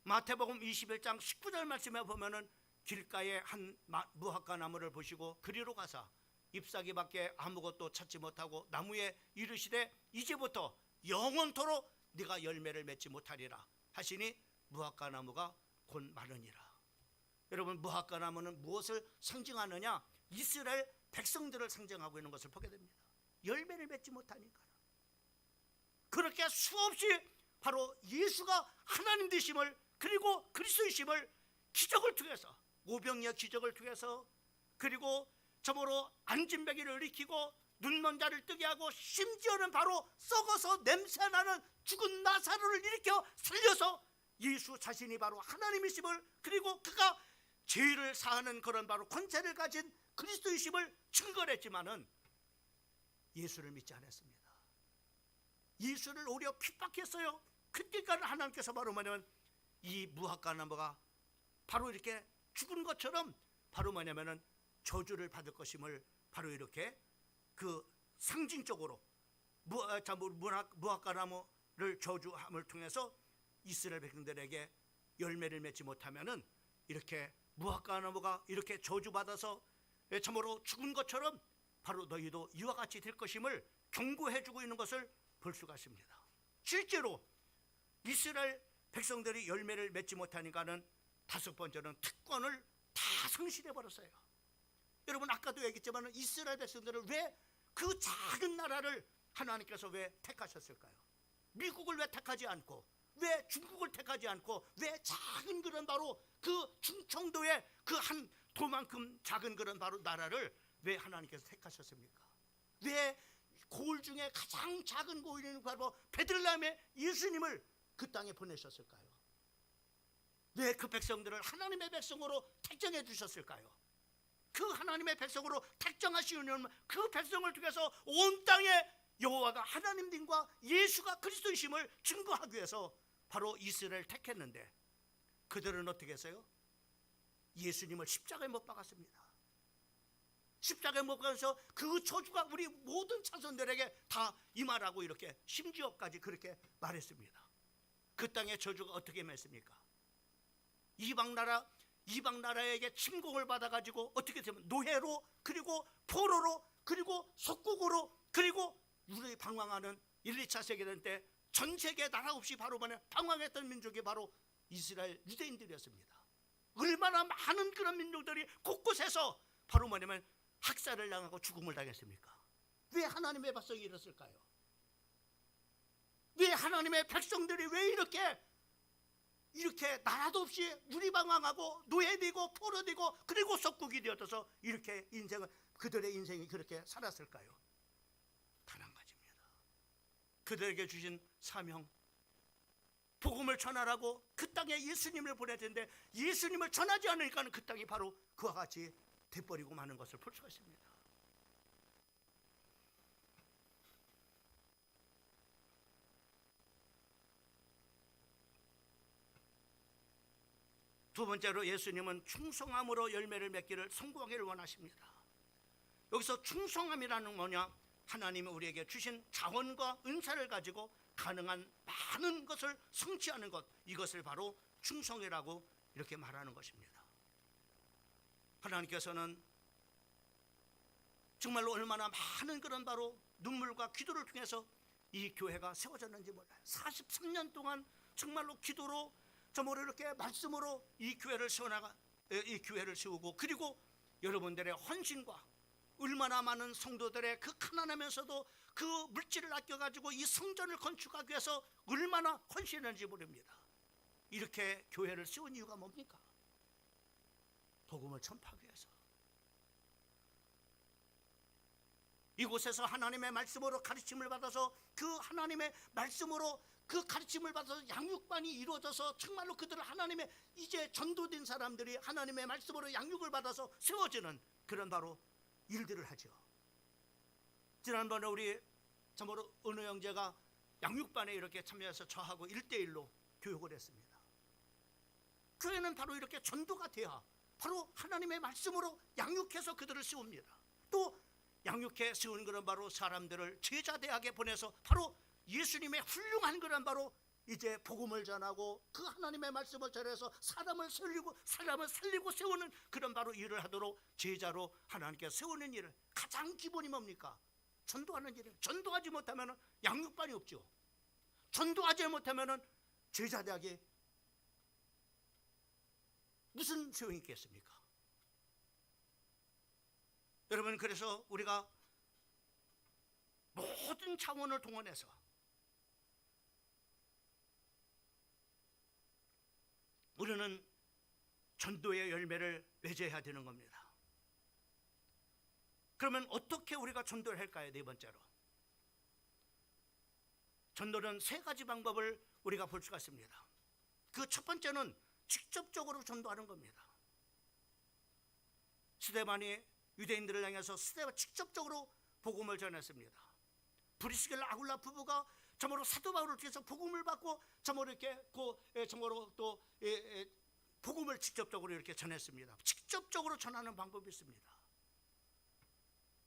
마태복음 21장 19절 말씀에 보면은 길가에 한 무화과 나무를 보시고 그리로 가사 잎사귀밖에 아무것도 찾지 못하고 나무에 이르시되 이제부터 영원토록 네가 열매를 맺지 못하리라 하시니 무화과 나무가 곧 마르니라. 여러분, 무화과 나무는 무엇을 상징하느냐? 이스라엘 백성들을 상징하고 있는 것을 보게 됩니다. 열매를 맺지 못하니까. 그렇게 수없이 바로 예수가 하나님 되심을 그리고 그리스도이심을 기적을 통해서 오병이어 기적을 통해서 그리고 점으로 안진뱅이를 일으키고 눈먼 자를 뜨게 하고 심지어는 바로 썩어서 냄새나는 죽은 나사로를 일으켜 살려서 예수 자신이 바로 하나님이심을 그리고 그가 죄를 사하는 그런 바로 권세를 가진 그리스도이심을 증거를 했지만은 예수를 믿지 않았습니다. 예수를 오히려 핍박했어요. 그때가 하나님께서 바로 뭐냐면 이 무화과 나무가 바로 이렇게 죽은 것처럼 바로 뭐냐면은 저주를 받을 것임을 바로 이렇게 그 상징적으로 무화과 나무를 저주함을 통해서 이스라엘 백성들에게 열매를 맺지 못하면은 이렇게 무화과 나무가 이렇게 저주받아서 참으로 죽은 것처럼 바로 너희도 이와 같이 될 것임을 경고해주고 있는 것을 볼 수가 있습니다. 실제로 이스라엘 백성들이 열매를 맺지 못하니까는 다섯 번째는 특권을 다 상실해 버렸어요. 여러분, 아까도 얘기했지만 이스라엘 백성들을 왜 그 작은 나라를 하나님께서 왜 택하셨을까요? 미국을 왜 택하지 않고 왜 중국을 택하지 않고 왜 작은 그런 바로 그 충청도의 그 한 도만큼 작은 그런 바로 나라를 왜 하나님께서 택하셨습니까? 왜 고을 중에 가장 작은 고을인 바로 베들레헴에 예수님을 그 땅에 보내셨을까요? 왜 그 백성들을 하나님의 백성으로 택정해 주셨을까요? 그 하나님의 백성으로 택정하시는 그 백성을 통해서 온 땅에 여호와가 하나님님과 예수가 그리스도이심을 증거하기 위해서 바로 이스라엘을 택했는데 그들은 어떻게 했어요? 예수님을 십자가에 못 박았습니다. 십자가에 못 박아서 그 저주가 우리 모든 자손들에게 다 임하라고 이렇게 심지어까지 그렇게 말했습니다. 그 땅의 저주가 어떻게 맺습니까? 이방 나라에게 침공을 받아가지고 어떻게 되면 노예로, 그리고 포로로, 그리고 속국으로, 그리고 우리 방황하는 1, 2차 세계대전 때 전 세계 나라 없이 바로 방황했던 민족이 바로 이스라엘 유대인들이었습니다. 얼마나 많은 그런 민족들이 곳곳에서 바로 뭐냐면 학살을 당하고 죽음을 당했습니까? 왜 하나님의 백성이 이랬을까요? 왜 하나님의 백성들이 왜 이렇게 나라도 없이 유리방황하고 노예되고 포로되고 그리고 속국이 되어서 이렇게 그들의 인생이 그렇게 살았을까요? 단 한 가지입니다. 그들에게 주신 사명, 복음을 전하라고 그 땅에 예수님을 보내야 되는데 예수님을 전하지 않으니까 그 땅이 바로 그와 같이 돼버리고 마는 것을 볼 수가 있습니다. 두 번째로 예수님은 충성함으로 열매를 맺기를 성공하기를 원하십니다. 여기서 충성함이라는 뭐냐? 하나님이 우리에게 주신 자원과 은사를 가지고 가능한 많은 것을 성취하는 것, 이것을 바로 충성이라고 이렇게 말하는 것입니다. 하나님께서는 정말로 얼마나 많은 그런 바로 눈물과 기도를 통해서 이 교회가 세워졌는지 몰라요. 43년 동안 정말로 기도로 정말로 이렇게 말씀으로 이 교회를 세우고, 그리고 여러분들의 헌신과 얼마나 많은 성도들의 그 가난하면서도 그 물질을 아껴가지고 이 성전을 건축하기 위해서 얼마나 헌신했는지 모릅니다. 이렇게 교회를 세운 이유가 뭡니까? 복음을 전파하기 위해서. 이곳에서 하나님의 말씀으로 가르침을 받아서 그 하나님의 말씀으로 그 가르침을 받아서 양육반이 이루어져서 정말로 그들은 하나님의 이제 전도된 사람들이 하나님의 말씀으로 양육을 받아서 세워지는 그런 바로 일들을 하죠. 지난번에 우리 참으로 은호 형제가 양육반에 이렇게 참여해서 저하고 1대1로 교육을 했습니다. 교회는 바로 이렇게 전도가 돼야 바로 하나님의 말씀으로 양육해서 그들을 세웁니다. 또 양육해 세운 그런 바로 사람들을 제자대학에 보내서 바로 예수님의 훌륭한 그런 바로 이제 복음을 전하고 그 하나님의 말씀을 전해서 사람을 살리고 세우는 그런 바로 일을 하도록 제자로 하나님께 세우는 일을 가장 기본이 뭡니까? 전도하는 일이에요. 전도하지 못하면 양육반이 없죠. 전도하지 못하면 제자대학에 무슨 소용이 있겠습니까? 여러분, 그래서 우리가 모든 차원을 동원해서 우리는 전도의 열매를 맺어야 되는 겁니다. 그러면 어떻게 우리가 전도를 할까요? 네 번째로, 전도는 세 가지 방법을 우리가 볼 수가 있습니다. 그 첫 번째는 직접적으로 전도하는 겁니다. 스데반이 유대인들을 향해서 직접적으로 복음을 전했습니다. 브리스길라 아굴라 부부가 참으로 사도 바울을 통해서 복음을 받고 참으로 이렇게 참으로 또 복음을 직접적으로 이렇게 전했습니다. 직접적으로 전하는 방법이 있습니다.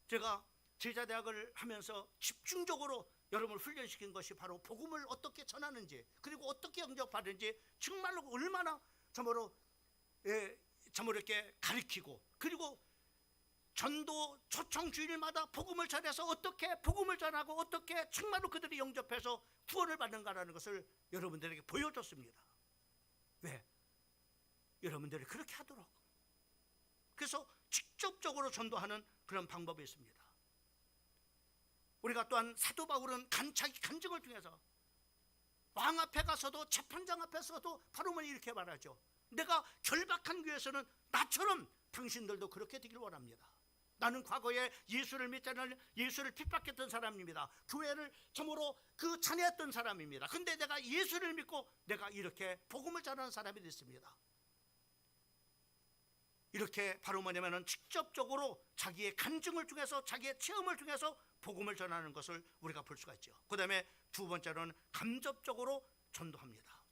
제가 제자대학을 하면서 집중적으로 여러분을 훈련시킨 것이 바로 복음을 어떻게 전하는지, 그리고 어떻게 영접받는지 정말로 얼마나 참으로 이렇게 가르치고, 그리고 전도 초청 주일마다 복음을 전해서 어떻게 복음을 전하고 어떻게 정말로 그들이 영접해서 구원을 받는가라는 것을 여러분들에게 보여줬습니다. 왜? 여러분들이 그렇게 하도록. 그래서 직접적으로 전도하는 그런 방법이 있습니다. 우리가 또한 사도 바울은 자기 간증을 통해서 왕 앞에 가서도 재판장 앞에서도 바로 이렇게 말하죠. 내가 결박한 교회에서는 나처럼 당신들도 그렇게 되길 원합니다. 나는 과거에 예수를 믿지 않는 예수를 핍박했던 사람입니다. 교회를 참으로 그 찬양했던 사람입니다. 근데 내가 예수를 믿고 내가 이렇게 복음을 전하는 사람이 됐습니다. 이렇게 바로 뭐냐면은 직접적으로 자기의 간증을 통해서 자기의 체험을 통해서 복음을 전하는 것을 우리가 볼 수가 있죠. 그 다음에 두 번째로는 간접적으로 전도합니다.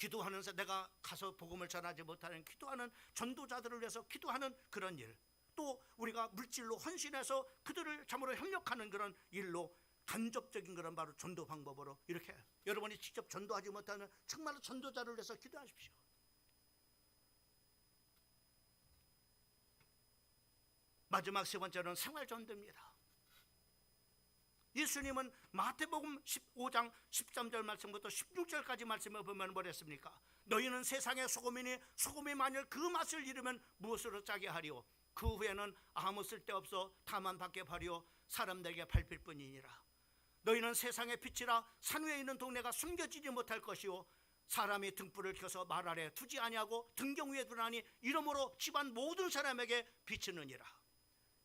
기도하면서 내가 가서 복음을 전하지 못하는 기도하는 전도자들을 위해서 기도하는 그런 일, 또 우리가 물질로 헌신해서 그들을 참으로 협력하는 그런 일로 간접적인 그런 바로 전도 방법으로 이렇게 여러분이 직접 전도하지 못하는 정말로 전도자를 위해서 기도하십시오. 마지막 세 번째는 생활전도입니다. 예수님은 마태복음 15장 13절 말씀부터 16절까지 말씀을 보면 뭐랬습니까? 너희는 세상의 소금이니 소금이 만일 그 맛을 잃으면 무엇으로 짜게 하리오? 그 후에는 아무 쓸데없어 다만 밖에 버리오 사람들에게 밟힐 뿐이니라. 너희는 세상의 빛이라 산 위에 있는 동네가 숨겨지지 못할 것이오 사람이 등불을 켜서 말 아래 두지 아니하고 등경 위에 두나니 이러므로 집안 모든 사람에게 비치느니라.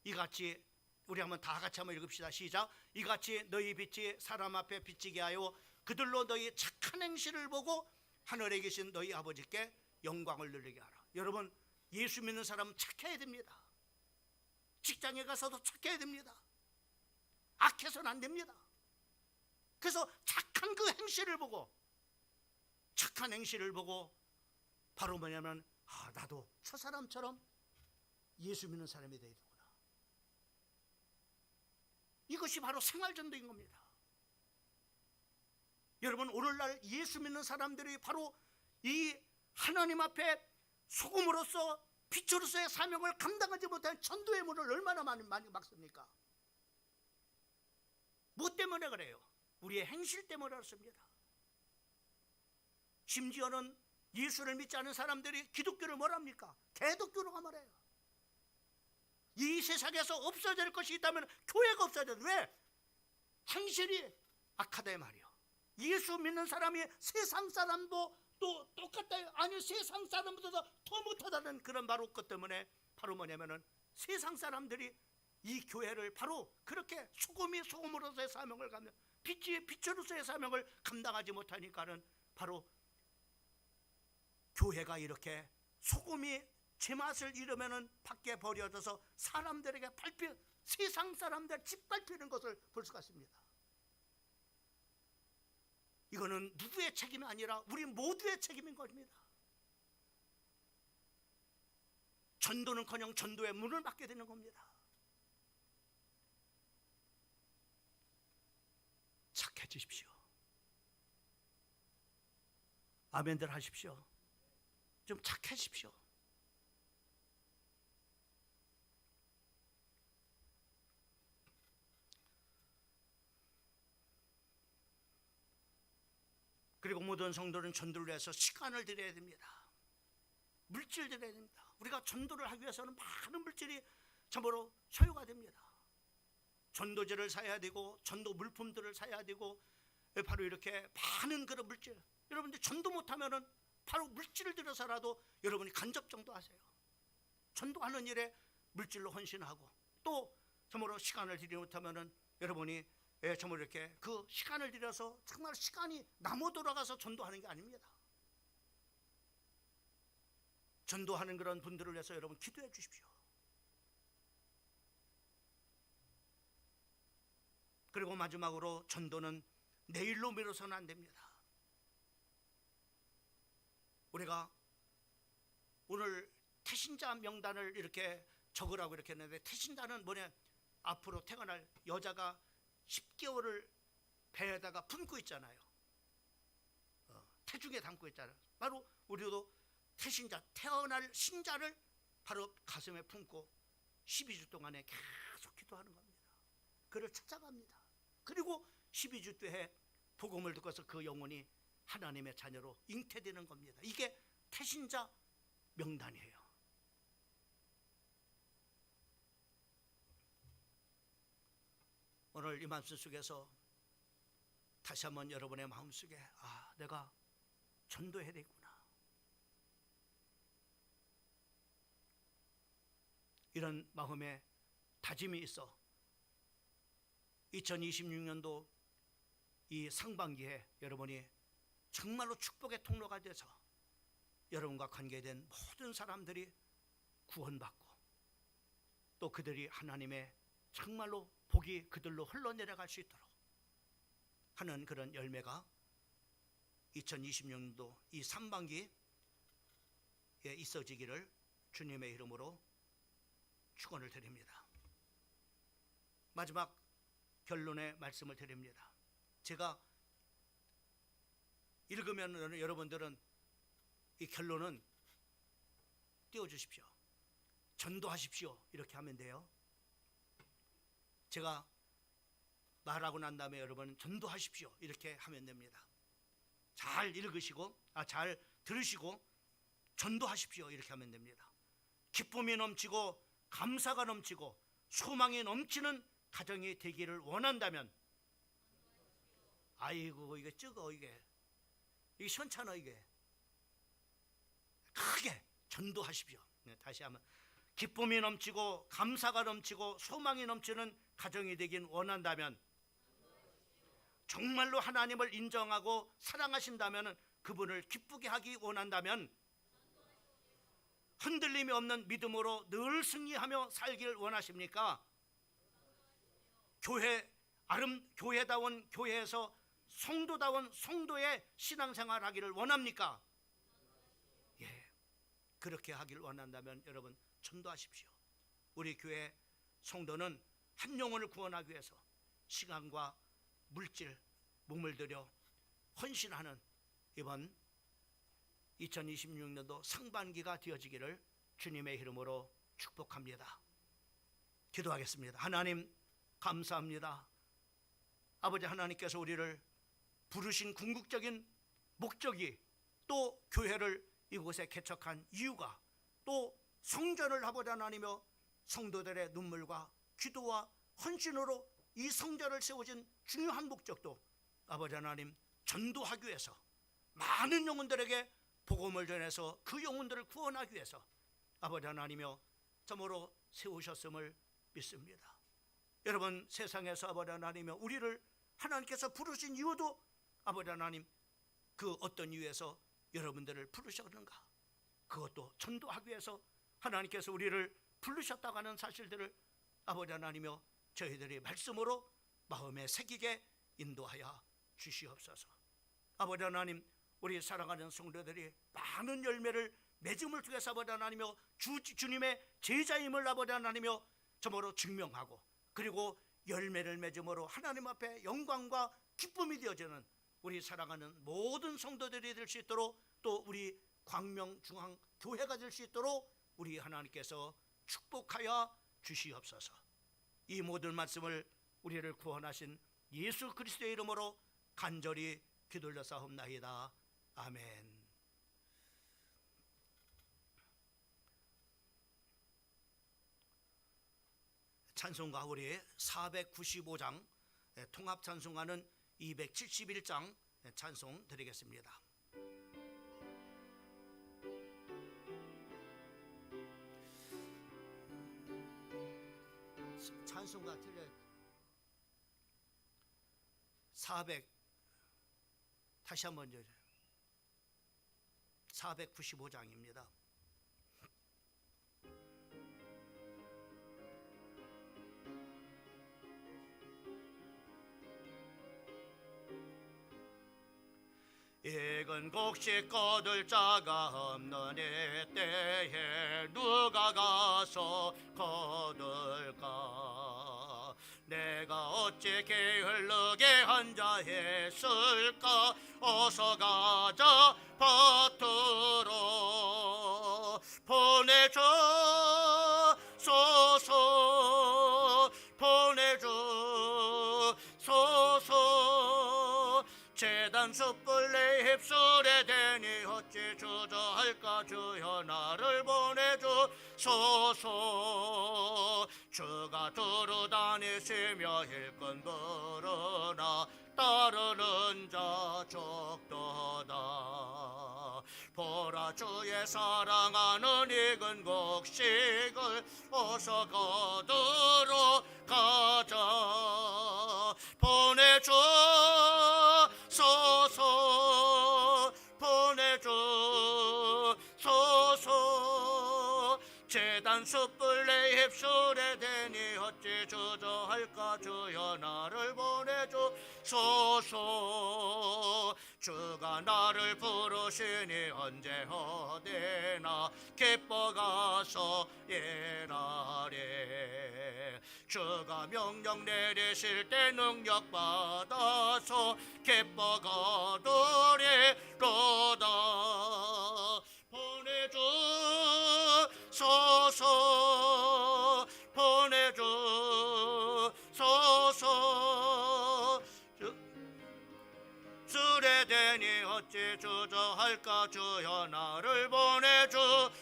이같이 우리 한번 다 같이 한번 읽읍시다. 시작. 이같이 너희 빛이 사람 앞에 비치게 하여 그들로 너희 착한 행실을 보고 하늘에 계신 너희 아버지께 영광을 누리게 하라. 여러분, 예수 믿는 사람은 착해야 됩니다. 직장에 가서도 착해야 됩니다. 악해서는 안 됩니다. 그래서 착한 그 행실을 보고, 착한 행실을 보고 바로 뭐냐면 나도 저 사람처럼 예수 믿는 사람이 되야 되구나. 이것이 바로 생활전도인 겁니다. 여러분, 오늘날 예수 믿는 사람들이 바로 이 하나님 앞에 소금으로서 빛으로서의 사명을 감당하지 못한 전도의 문을 얼마나 많이 막습니까? 뭐 때문에 그래요? 우리의 행실 때문에 그렇습니다. 심지어는 예수를 믿지 않은 사람들이 기독교를 뭐랍니까? 개독교로가 말해요. 이 세상에서 없어야 될 것이 있다면 교회가 없어야 돼. 왜? 행실이 악하다 말이요. 예수 믿는 사람이 세상 사람도 또 똑같다. 아니, 세상 사람보다 더 못하다는 그런 바로 것 때문에 바로 뭐냐면은 세상 사람들이 이 교회를 바로 그렇게 소금이 소금으로서의 사명을 감당, 빛이 빛으로서의 사명을 감당하지 못하니까는 바로 교회가 이렇게 소금이 제맛을 잃으면은 밖에 버려져서 사람들에게 세상 사람들 짓밟히는 것을 볼 수가 있습니다. 이거는 누구의 책임이 아니라 우리 모두의 책임인 것입니다. 전도는커녕 전도의 문을 막게 되는 겁니다. 착해지십시오. 아멘들 하십시오. 좀 착해지십시오. 그리고 모든 성도는 전도를 위해서 시간을 들여야 됩니다. 물질 들여야 됩니다. 우리가 전도를 하기 위해서는 많은 물질이 참으로 소요가 됩니다. 전도제를 사야 되고 전도 물품들을 사야 되고 바로 이렇게 많은 그런 물질. 여러분들 전도 못하면은 바로 물질을 들여서라도 여러분이 간접 전도하세요. 전도하는 일에 물질로 헌신하고 또 참으로 시간을 들이지 못하면은 여러분이 정말 이렇게 그 시간을 들여서 정말 시간이 나무 돌아가서 전도하는 게 아닙니다. 전도하는 그런 분들을 위해서 여러분 기도해 주십시오. 그리고 마지막으로 전도는 내일로 미뤄서는 안 됩니다. 우리가 오늘 태신자 명단을 이렇게 적으라고 이렇게 했는데, 태신자는 뭐냐? 앞으로 태어날 여자가 10개월을 배에다가 품고 있잖아요. 태중에 담고 있잖아요. 바로 우리도 태신자, 태어날 신자를 바로 가슴에 품고 12주 동안에 계속 기도하는 겁니다. 그를 찾아갑니다. 그리고 12주 뒤에 복음을 듣고서 그 영혼이 하나님의 자녀로 잉태되는 겁니다. 이게 태신자 명단이에요. 오늘 이 말씀 속에서 다시 한번 여러분의 마음속에 내가 전도해야 되구나, 이런 마음의 다짐이 있어 2026년도 이 상반기에 여러분이 정말로 축복의 통로가 돼서 여러분과 관계된 모든 사람들이 구원받고 또 그들이 하나님의 정말로 복이 그들로 흘러내려갈 수 있도록 하는 그런 열매가 2026년도 이 상반기에 있어지기를 주님의 이름으로 축원을 드립니다. 마지막 결론의 말씀을 드립니다. 제가 읽으면 여러분들은 이 결론은 띄워주십시오. 전도하십시오. 이렇게 하면 돼요. 제가 말하고 난 다음에 여러분 전도하십시오. 이렇게 하면 됩니다. 잘 읽으시고, 잘 들으시고 전도하십시오. 이렇게 하면 됩니다. 기쁨이 넘치고 감사가 넘치고 소망이 넘치는 가정이 되기를 원한다면, 아이고 이게 적어, 이게 시원찮아, 이게 크게 전도하십시오. 다시 한번, 기쁨이 넘치고 감사가 넘치고 소망이 넘치는 가정이 되긴 원한다면, 정말로 하나님을 인정하고 사랑하신다면, 그분을 기쁘게 하기 원한다면, 흔들림이 없는 믿음으로 늘 승리하며 살길 원하십니까? 교회다운 교회에서 성도다운 성도의 신앙생활 하기를 원합니까? 예, 그렇게 하기를 원한다면 여러분 전도하십시오. 우리 교회 성도는 한 영혼을 구원하기 위해서 시간과 물질, 몸을 들여 헌신하는 이번 2026년도 상반기가 되어지기를 주님의 이름으로 축복합니다. 기도하겠습니다. 하나님 감사합니다. 아버지 하나님께서 우리를 부르신 궁극적인 목적이, 또 교회를 이곳에 개척한 이유가, 또 성전을 아버지 하나님이며 성도들의 눈물과 기도와 헌신으로 이 성전을 세워진 중요한 목적도 아버지 하나님 전도하기 위해서, 많은 영혼들에게 복음을 전해서 그 영혼들을 구원하기 위해서 아버지 하나님이여 참으로 세우셨음을 믿습니다. 여러분, 세상에서 아버지 하나님이여 우리를 하나님께서 부르신 이유도 아버지 하나님, 그 어떤 이유에서 여러분들을 부르셨는가, 그것도 전도하기 위해서 하나님께서 우리를 부르셨다고 하는 사실들을 아버지 하나님이여 저희들이 말씀으로 마음에 새기게 인도하여 주시옵소서. 아버지 하나님, 우리 사랑하는 성도들이 많은 열매를 맺음을 통해서 아버지 하나님이여 주님의 제자임을 아버지 하나님이여 저모로 증명하고, 그리고 열매를 맺음으로 하나님 앞에 영광과 기쁨이 되어지는 우리 사랑하는 모든 성도들이 될 수 있도록, 또 우리 광명중앙교회가 될 수 있도록 우리 하나님께서 축복하여 주시옵소서. 이 모든 말씀을 우리를 구원하신 예수 그리스도의 이름으로 간절히 기도올려사옵나이다. 아멘. 찬송가 우리 495장, 통합 찬송가는 271장 찬송 드리겠습니다. 찬송가 틀려. 400 다시 한번 495장입니다. 익은 곡식 거둘 자가 없는 이때에 누가 가서 거둘까? 내가 어찌 게을르게 앉아있을까? 어서 가자 밭으로 보내주소서, 보내주소서. 재단 숯불 내 입술에 대니 어찌 주저할까? 주여 나를 보내주소서. 주가 두루 다니시며 일꾼 부르나 따르는 자 적도다. 보라, 주의 사랑하는 익은 곡식을 어서 거두러 가자. 보내주소서, 보내주소서. 재단 숯불 내 입술에 대니 어찌 주저할까? 주여 나를 보내주소서. 주가 나를 부르시니 언제 어디나 기뻐가서 일하리. 주가 명령 내리실 때 능력 받아서 기뻐가도리로다. 보내주소서 보내주소서. 쓰레되니 어찌 주저할까. 주여 나를 보내주소서.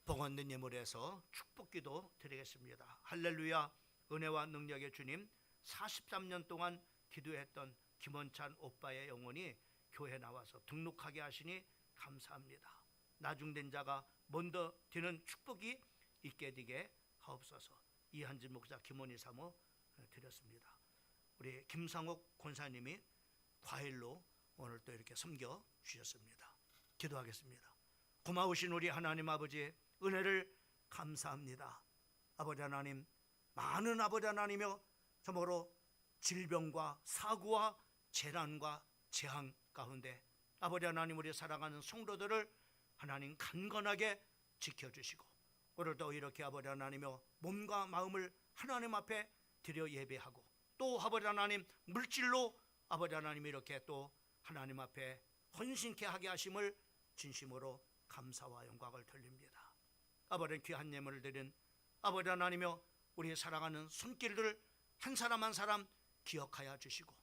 복 얻는 예물에서 축복기도 드리겠습니다. 할렐루야. 은혜와 능력의 주님, 43년 동안 기도했던 김원찬 오빠의 영혼이 교회 나와서 등록하게 하시니 감사합니다. 나중된 자가 먼저 되는 축복이 있게 되게 하옵소서. 이한진 목사, 김원희 사모 드렸습니다. 우리 김상옥 권사님이 과일로 오늘 또 이렇게 섬겨 주셨습니다. 기도하겠습니다. 고마우신 우리 하나님 아버지, 은혜를 감사합니다. 아버지 하나님, 많은 아버지 하나님이여 참으로 질병과 사고와 재난과 재앙 가운데 아버지 하나님, 우리 사랑하는 성도들을 하나님 간건하게 지켜주시고, 오늘도 이렇게 아버지 하나님이여 몸과 마음을 하나님 앞에 드려 예배하고, 또 아버지 하나님 물질로 아버지 하나님 이렇게 또 하나님 앞에 헌신케 하게 하심을 진심으로 감사와 영광을 돌립니다. 아버지, 귀한 예물을 드린 아버지 하나님이여 우리 사랑하는 손길들 한 사람 한 사람 기억하여 주시고,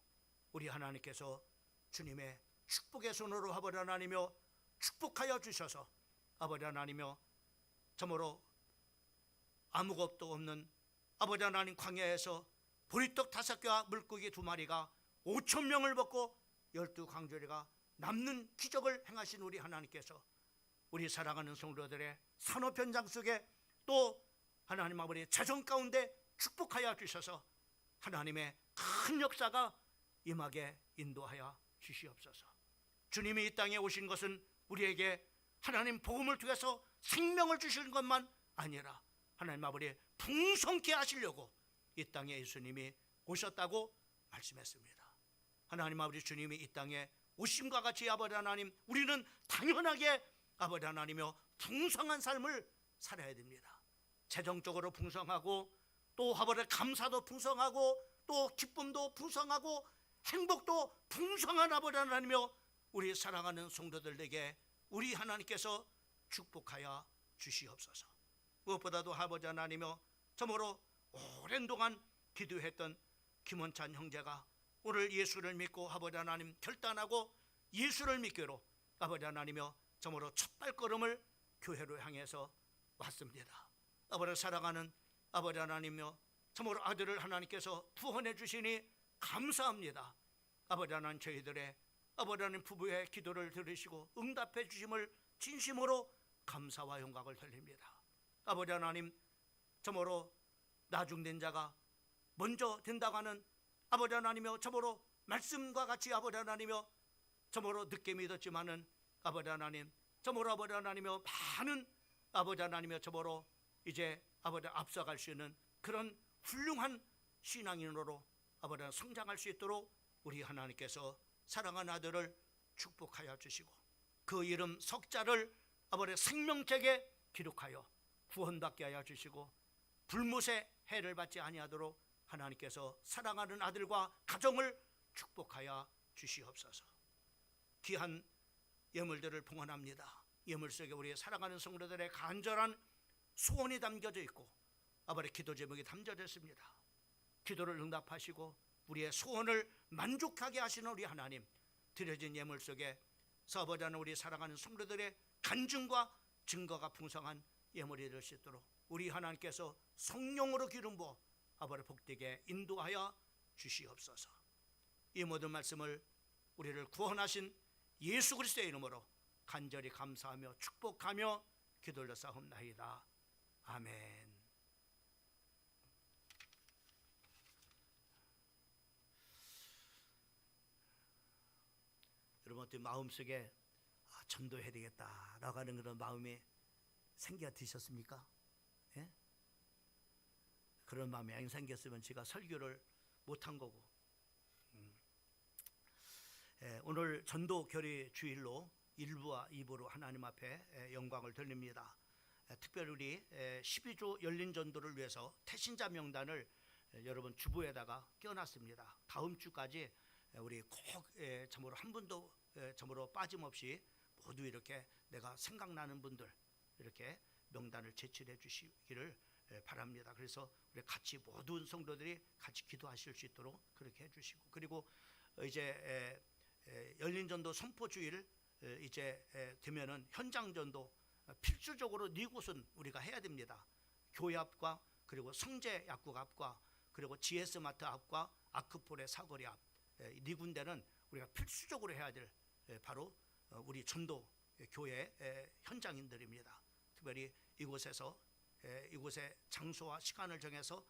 우리 하나님께서 주님의 축복의 손으로 아버지 하나님이여 축복하여 주셔서 아버지 하나님이여 참으로 아무것도 없는 아버지 하나님 광야에서 보리떡 5개와 물고기 2마리가 5,000명을 먹고 12광주리가 남는 기적을 행하신 우리 하나님께서 우리 사랑하는 성도들의 산업 현장 속에 또 하나님 아버지의 자정 가운데 축복하여 주셔서 하나님의 큰 역사가 임하게 인도하여 주시옵소서. 주님이 이 땅에 오신 것은 우리에게 하나님 복음을 통해서 생명을 주시는 것만 아니라 하나님 아버지 풍성케 하시려고 이 땅에 예수님이 오셨다고 말씀했습니다. 하나님 아버지, 주님이 이 땅에 오심과 같이 아버지 하나님, 우리는 당연하게 아버지 하나님이여 풍성한 삶을 살아야 됩니다. 재정적으로 풍성하고, 또 아버지 감사도 풍성하고, 또 기쁨도 풍성하고, 행복도 풍성한 아버지 하나님이여 우리 사랑하는 성도들에게 우리 하나님께서 축복하여 주시옵소서. 무엇보다도 아버지 하나님이여 참으로 오랜 동안 기도했던 김원찬 형제가 오늘 예수를 믿고 아버지 하나님 결단하고 예수를 믿기로 아버지 하나님이여 참으로 첫 발걸음을 교회로 향해서 왔습니다. 아버지 사랑하는 아버지 하나님이여 참으로 아들을 하나님께서 구원해 주시니 감사합니다. 아버지 하나님, 저희들의 아버지 하나님 부부의 기도를 들으시고 응답해 주심을 진심으로 감사와 영광을 돌립니다. 아버지 하나님, 참으로 나중된 자가 먼저 된다고 하는 아버지 하나님이여 참으로 말씀과 같이 아버지 하나님이여 참으로 늦게 믿었지만은 아버지 하나님 참으로 아버지 하나님이여 많은 아버지 하나님이여 참으로 이제 아버지 앞서갈 수 있는 그런 훌륭한 신앙인으로 아버지 하나님 성장할 수 있도록 우리 하나님께서 사랑하는 아들을 축복하여 주시고 그 이름 석자를 아버지 생명책에 기록하여 구원받게 하여 주시고 불못의 해를 받지 아니하도록 하나님께서 사랑하는 아들과 가정을 축복하여 주시옵소서. 귀한 예물들을 봉헌합니다. 예물 속에 우리 사랑하는 성도들의 간절한 소원이 담겨져 있고 아버지 기도 제목이 담겨져 있습니다. 기도를 응답하시고 우리의 소원을 만족하게 하시는 우리 하나님, 드려진 예물 속에 서버자는 우리 사랑하는 성도들의 간증과 증거가 풍성한 예물이 될 수 있도록 우리 하나님께서 성령으로 기름 부어 아버지 복되게 인도하여 주시옵소서. 이 모든 말씀을 우리를 구원하신 예수 그리스도의 이름으로 간절히 감사하며 축복하며 기도를 싸움나이다. 아멘. 여러분 어떻게 마음속에 전도해야 되겠다라고 하는 그런 마음이 생겨 드셨습니까? 예? 그런 마음이 안 생겼으면 제가 설교를 못한 거고. 오늘 전도 결의 주일로 1부와 2부로 하나님 앞에 영광을 돌립니다. 특별히 우리 12주 열린 전도를 위해서 태신자 명단을 여러분 주보에다가 껴놨습니다. 다음 주까지 우리 꼭 참으로 한 분도 참으로 빠짐없이 모두 이렇게 내가 생각나는 분들 이렇게 명단을 제출해 주시기를 바랍니다. 그래서 우리 같이 모든 성도들이 같이 기도하실 수 있도록 그렇게 해주시고, 그리고 이제 열린 전도 선포 주일 이제 되면은 현장 전도 필수적으로 네 곳은 우리가 해야 됩니다. 교회 앞과 그리고 성재 약국 앞과 그리고 GS 마트 앞과 아크폴의 사거리 앞, 네 군데는 우리가 필수적으로 해야 될 바로 우리 전도 교회 현장인들입니다. 특별히 이곳에서 이곳의 장소와 시간을 정해서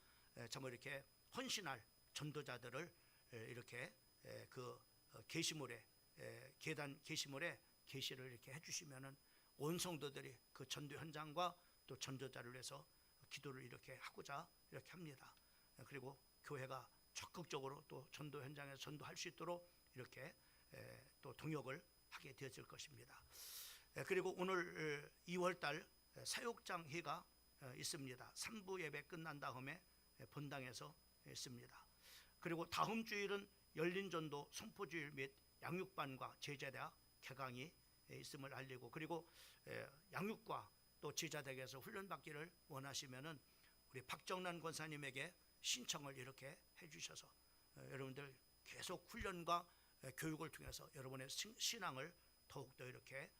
정말 이렇게 헌신할 전도자들을 이렇게 그 게시물에 계단 게시물에 게시를 이렇게 해주시면은 온 성도들이 그 전도 현장과 또 전도자를 위해서 기도를 이렇게 하고자 이렇게 합니다. 그리고 교회가 적극적으로 또 전도 현장에서 전도할 수 있도록 이렇게 또 동역을 하게 되었을 것입니다. 그리고 오늘 2월달 사역장회가 있습니다. 3부 예배 끝난 다음에 본당에서 있습니다. 그리고 다음 주일은 열린 전도 선포주일 및 양육반과 제자대학 개강이 있음을 알리고, 그리고 양육과 또 제자대학에서 훈련받기를 원하시면은 우리 박정란 권사님에게 신청을 이렇게 해주셔서 여러분들 계속 훈련과 교육을 통해서 여러분의 신앙을 더욱더 이렇게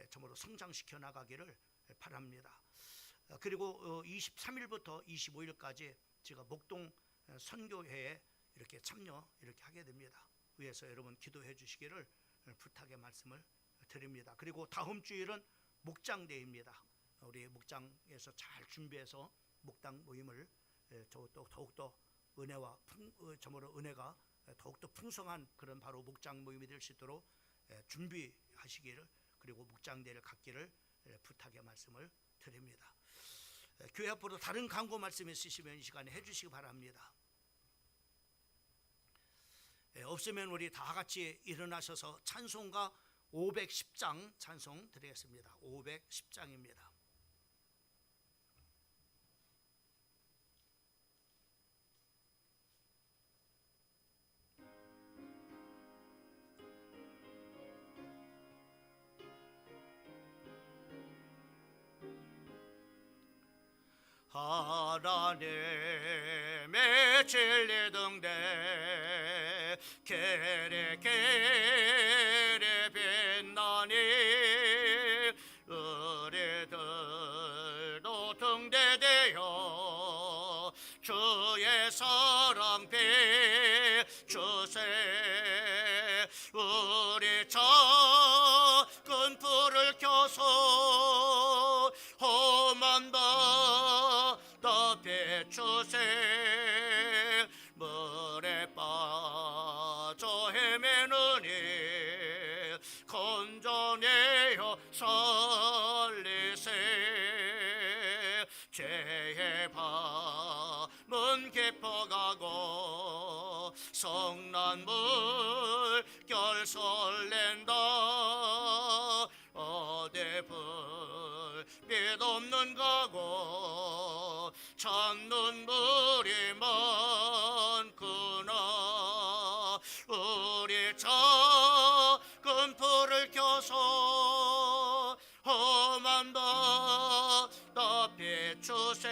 정말로 성장시켜 나가기를 바랍니다. 그리고 23일부터 25일까지 제가 목동 선교회에 이렇게 참여 이렇게 하게 됩니다. 위에서 여러분 기도해 주시기를 부탁의 말씀을 드립니다. 그리고 다음 주일은 목장대입니다. 우리 목장에서 잘 준비해서 목당 모임을 더욱더 은혜와 정말로 은혜가 더욱더 풍성한 그런 바로 목장 모임이 될 수 있도록 준비하시기를, 그리고 목장대를 갖기를 부탁의 말씀을 드립니다. 교회 앞으로 다른 광고 말씀 있으시면 이 시간에 해주시기 바랍니다. 없으면 우리 다 같이 일어나셔서 찬송가 510장 찬송 드리겠습니다. 510장입니다. 하나님의 진리 등대 계래 빛나니 우리들도 등대되어 주의 사랑 비추세. 우리 작은 불을 켜서 험한 바다 비추세. 물에 빠져 헤매느니 건져내어 살리세. 죄의 밤은 깊어가고 성난 물결 설렌다. 어디 불빛 없는 가고 찬 눈물이 많구나. 우리 작은 불을 켜서 험한 바다 비추세.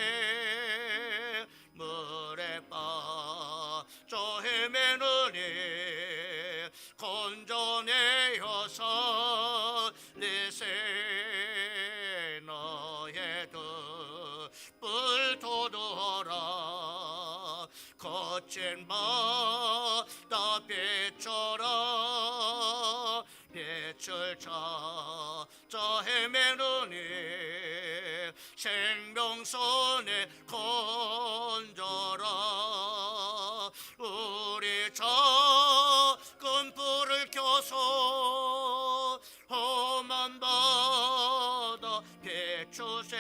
물에 빠져 헤매느니 건져내어 살리세. 너의 등불 돋우어라. 거친 바다 비춰라. 빛을 찾아 헤매느니 생명선에 건져라. 우리 작은 불을 켜서 험한 바다 비추세.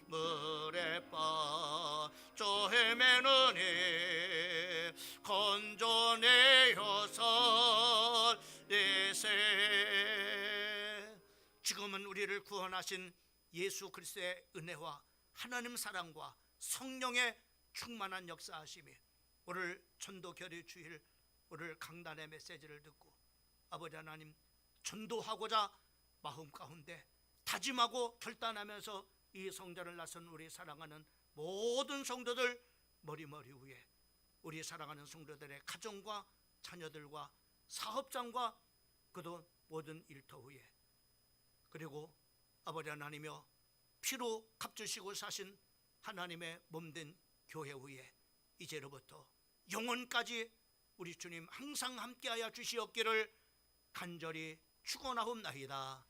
물에 빠져 헤매느니 우리를 구원하신 예수 그리스도의 은혜와 하나님 사랑과 성령의 충만한 역사하심이 오늘 전도 결의 주일 오늘 강단의 메시지를 듣고 아버지 하나님 전도하고자 마음 가운데 다짐하고 결단하면서 이 성전을 나선 우리 사랑하는 모든 성도들 머리머리 위에 우리 사랑하는 성도들의 가정과 자녀들과 사업장과 그도 모든 일터 위에 그리고 아버지 하나님이여 피로 값주시고 사신 하나님의 몸된 교회 위에 이제로부터 영원까지 우리 주님 항상 함께하여 주시옵기를 간절히 축원하옵나이다.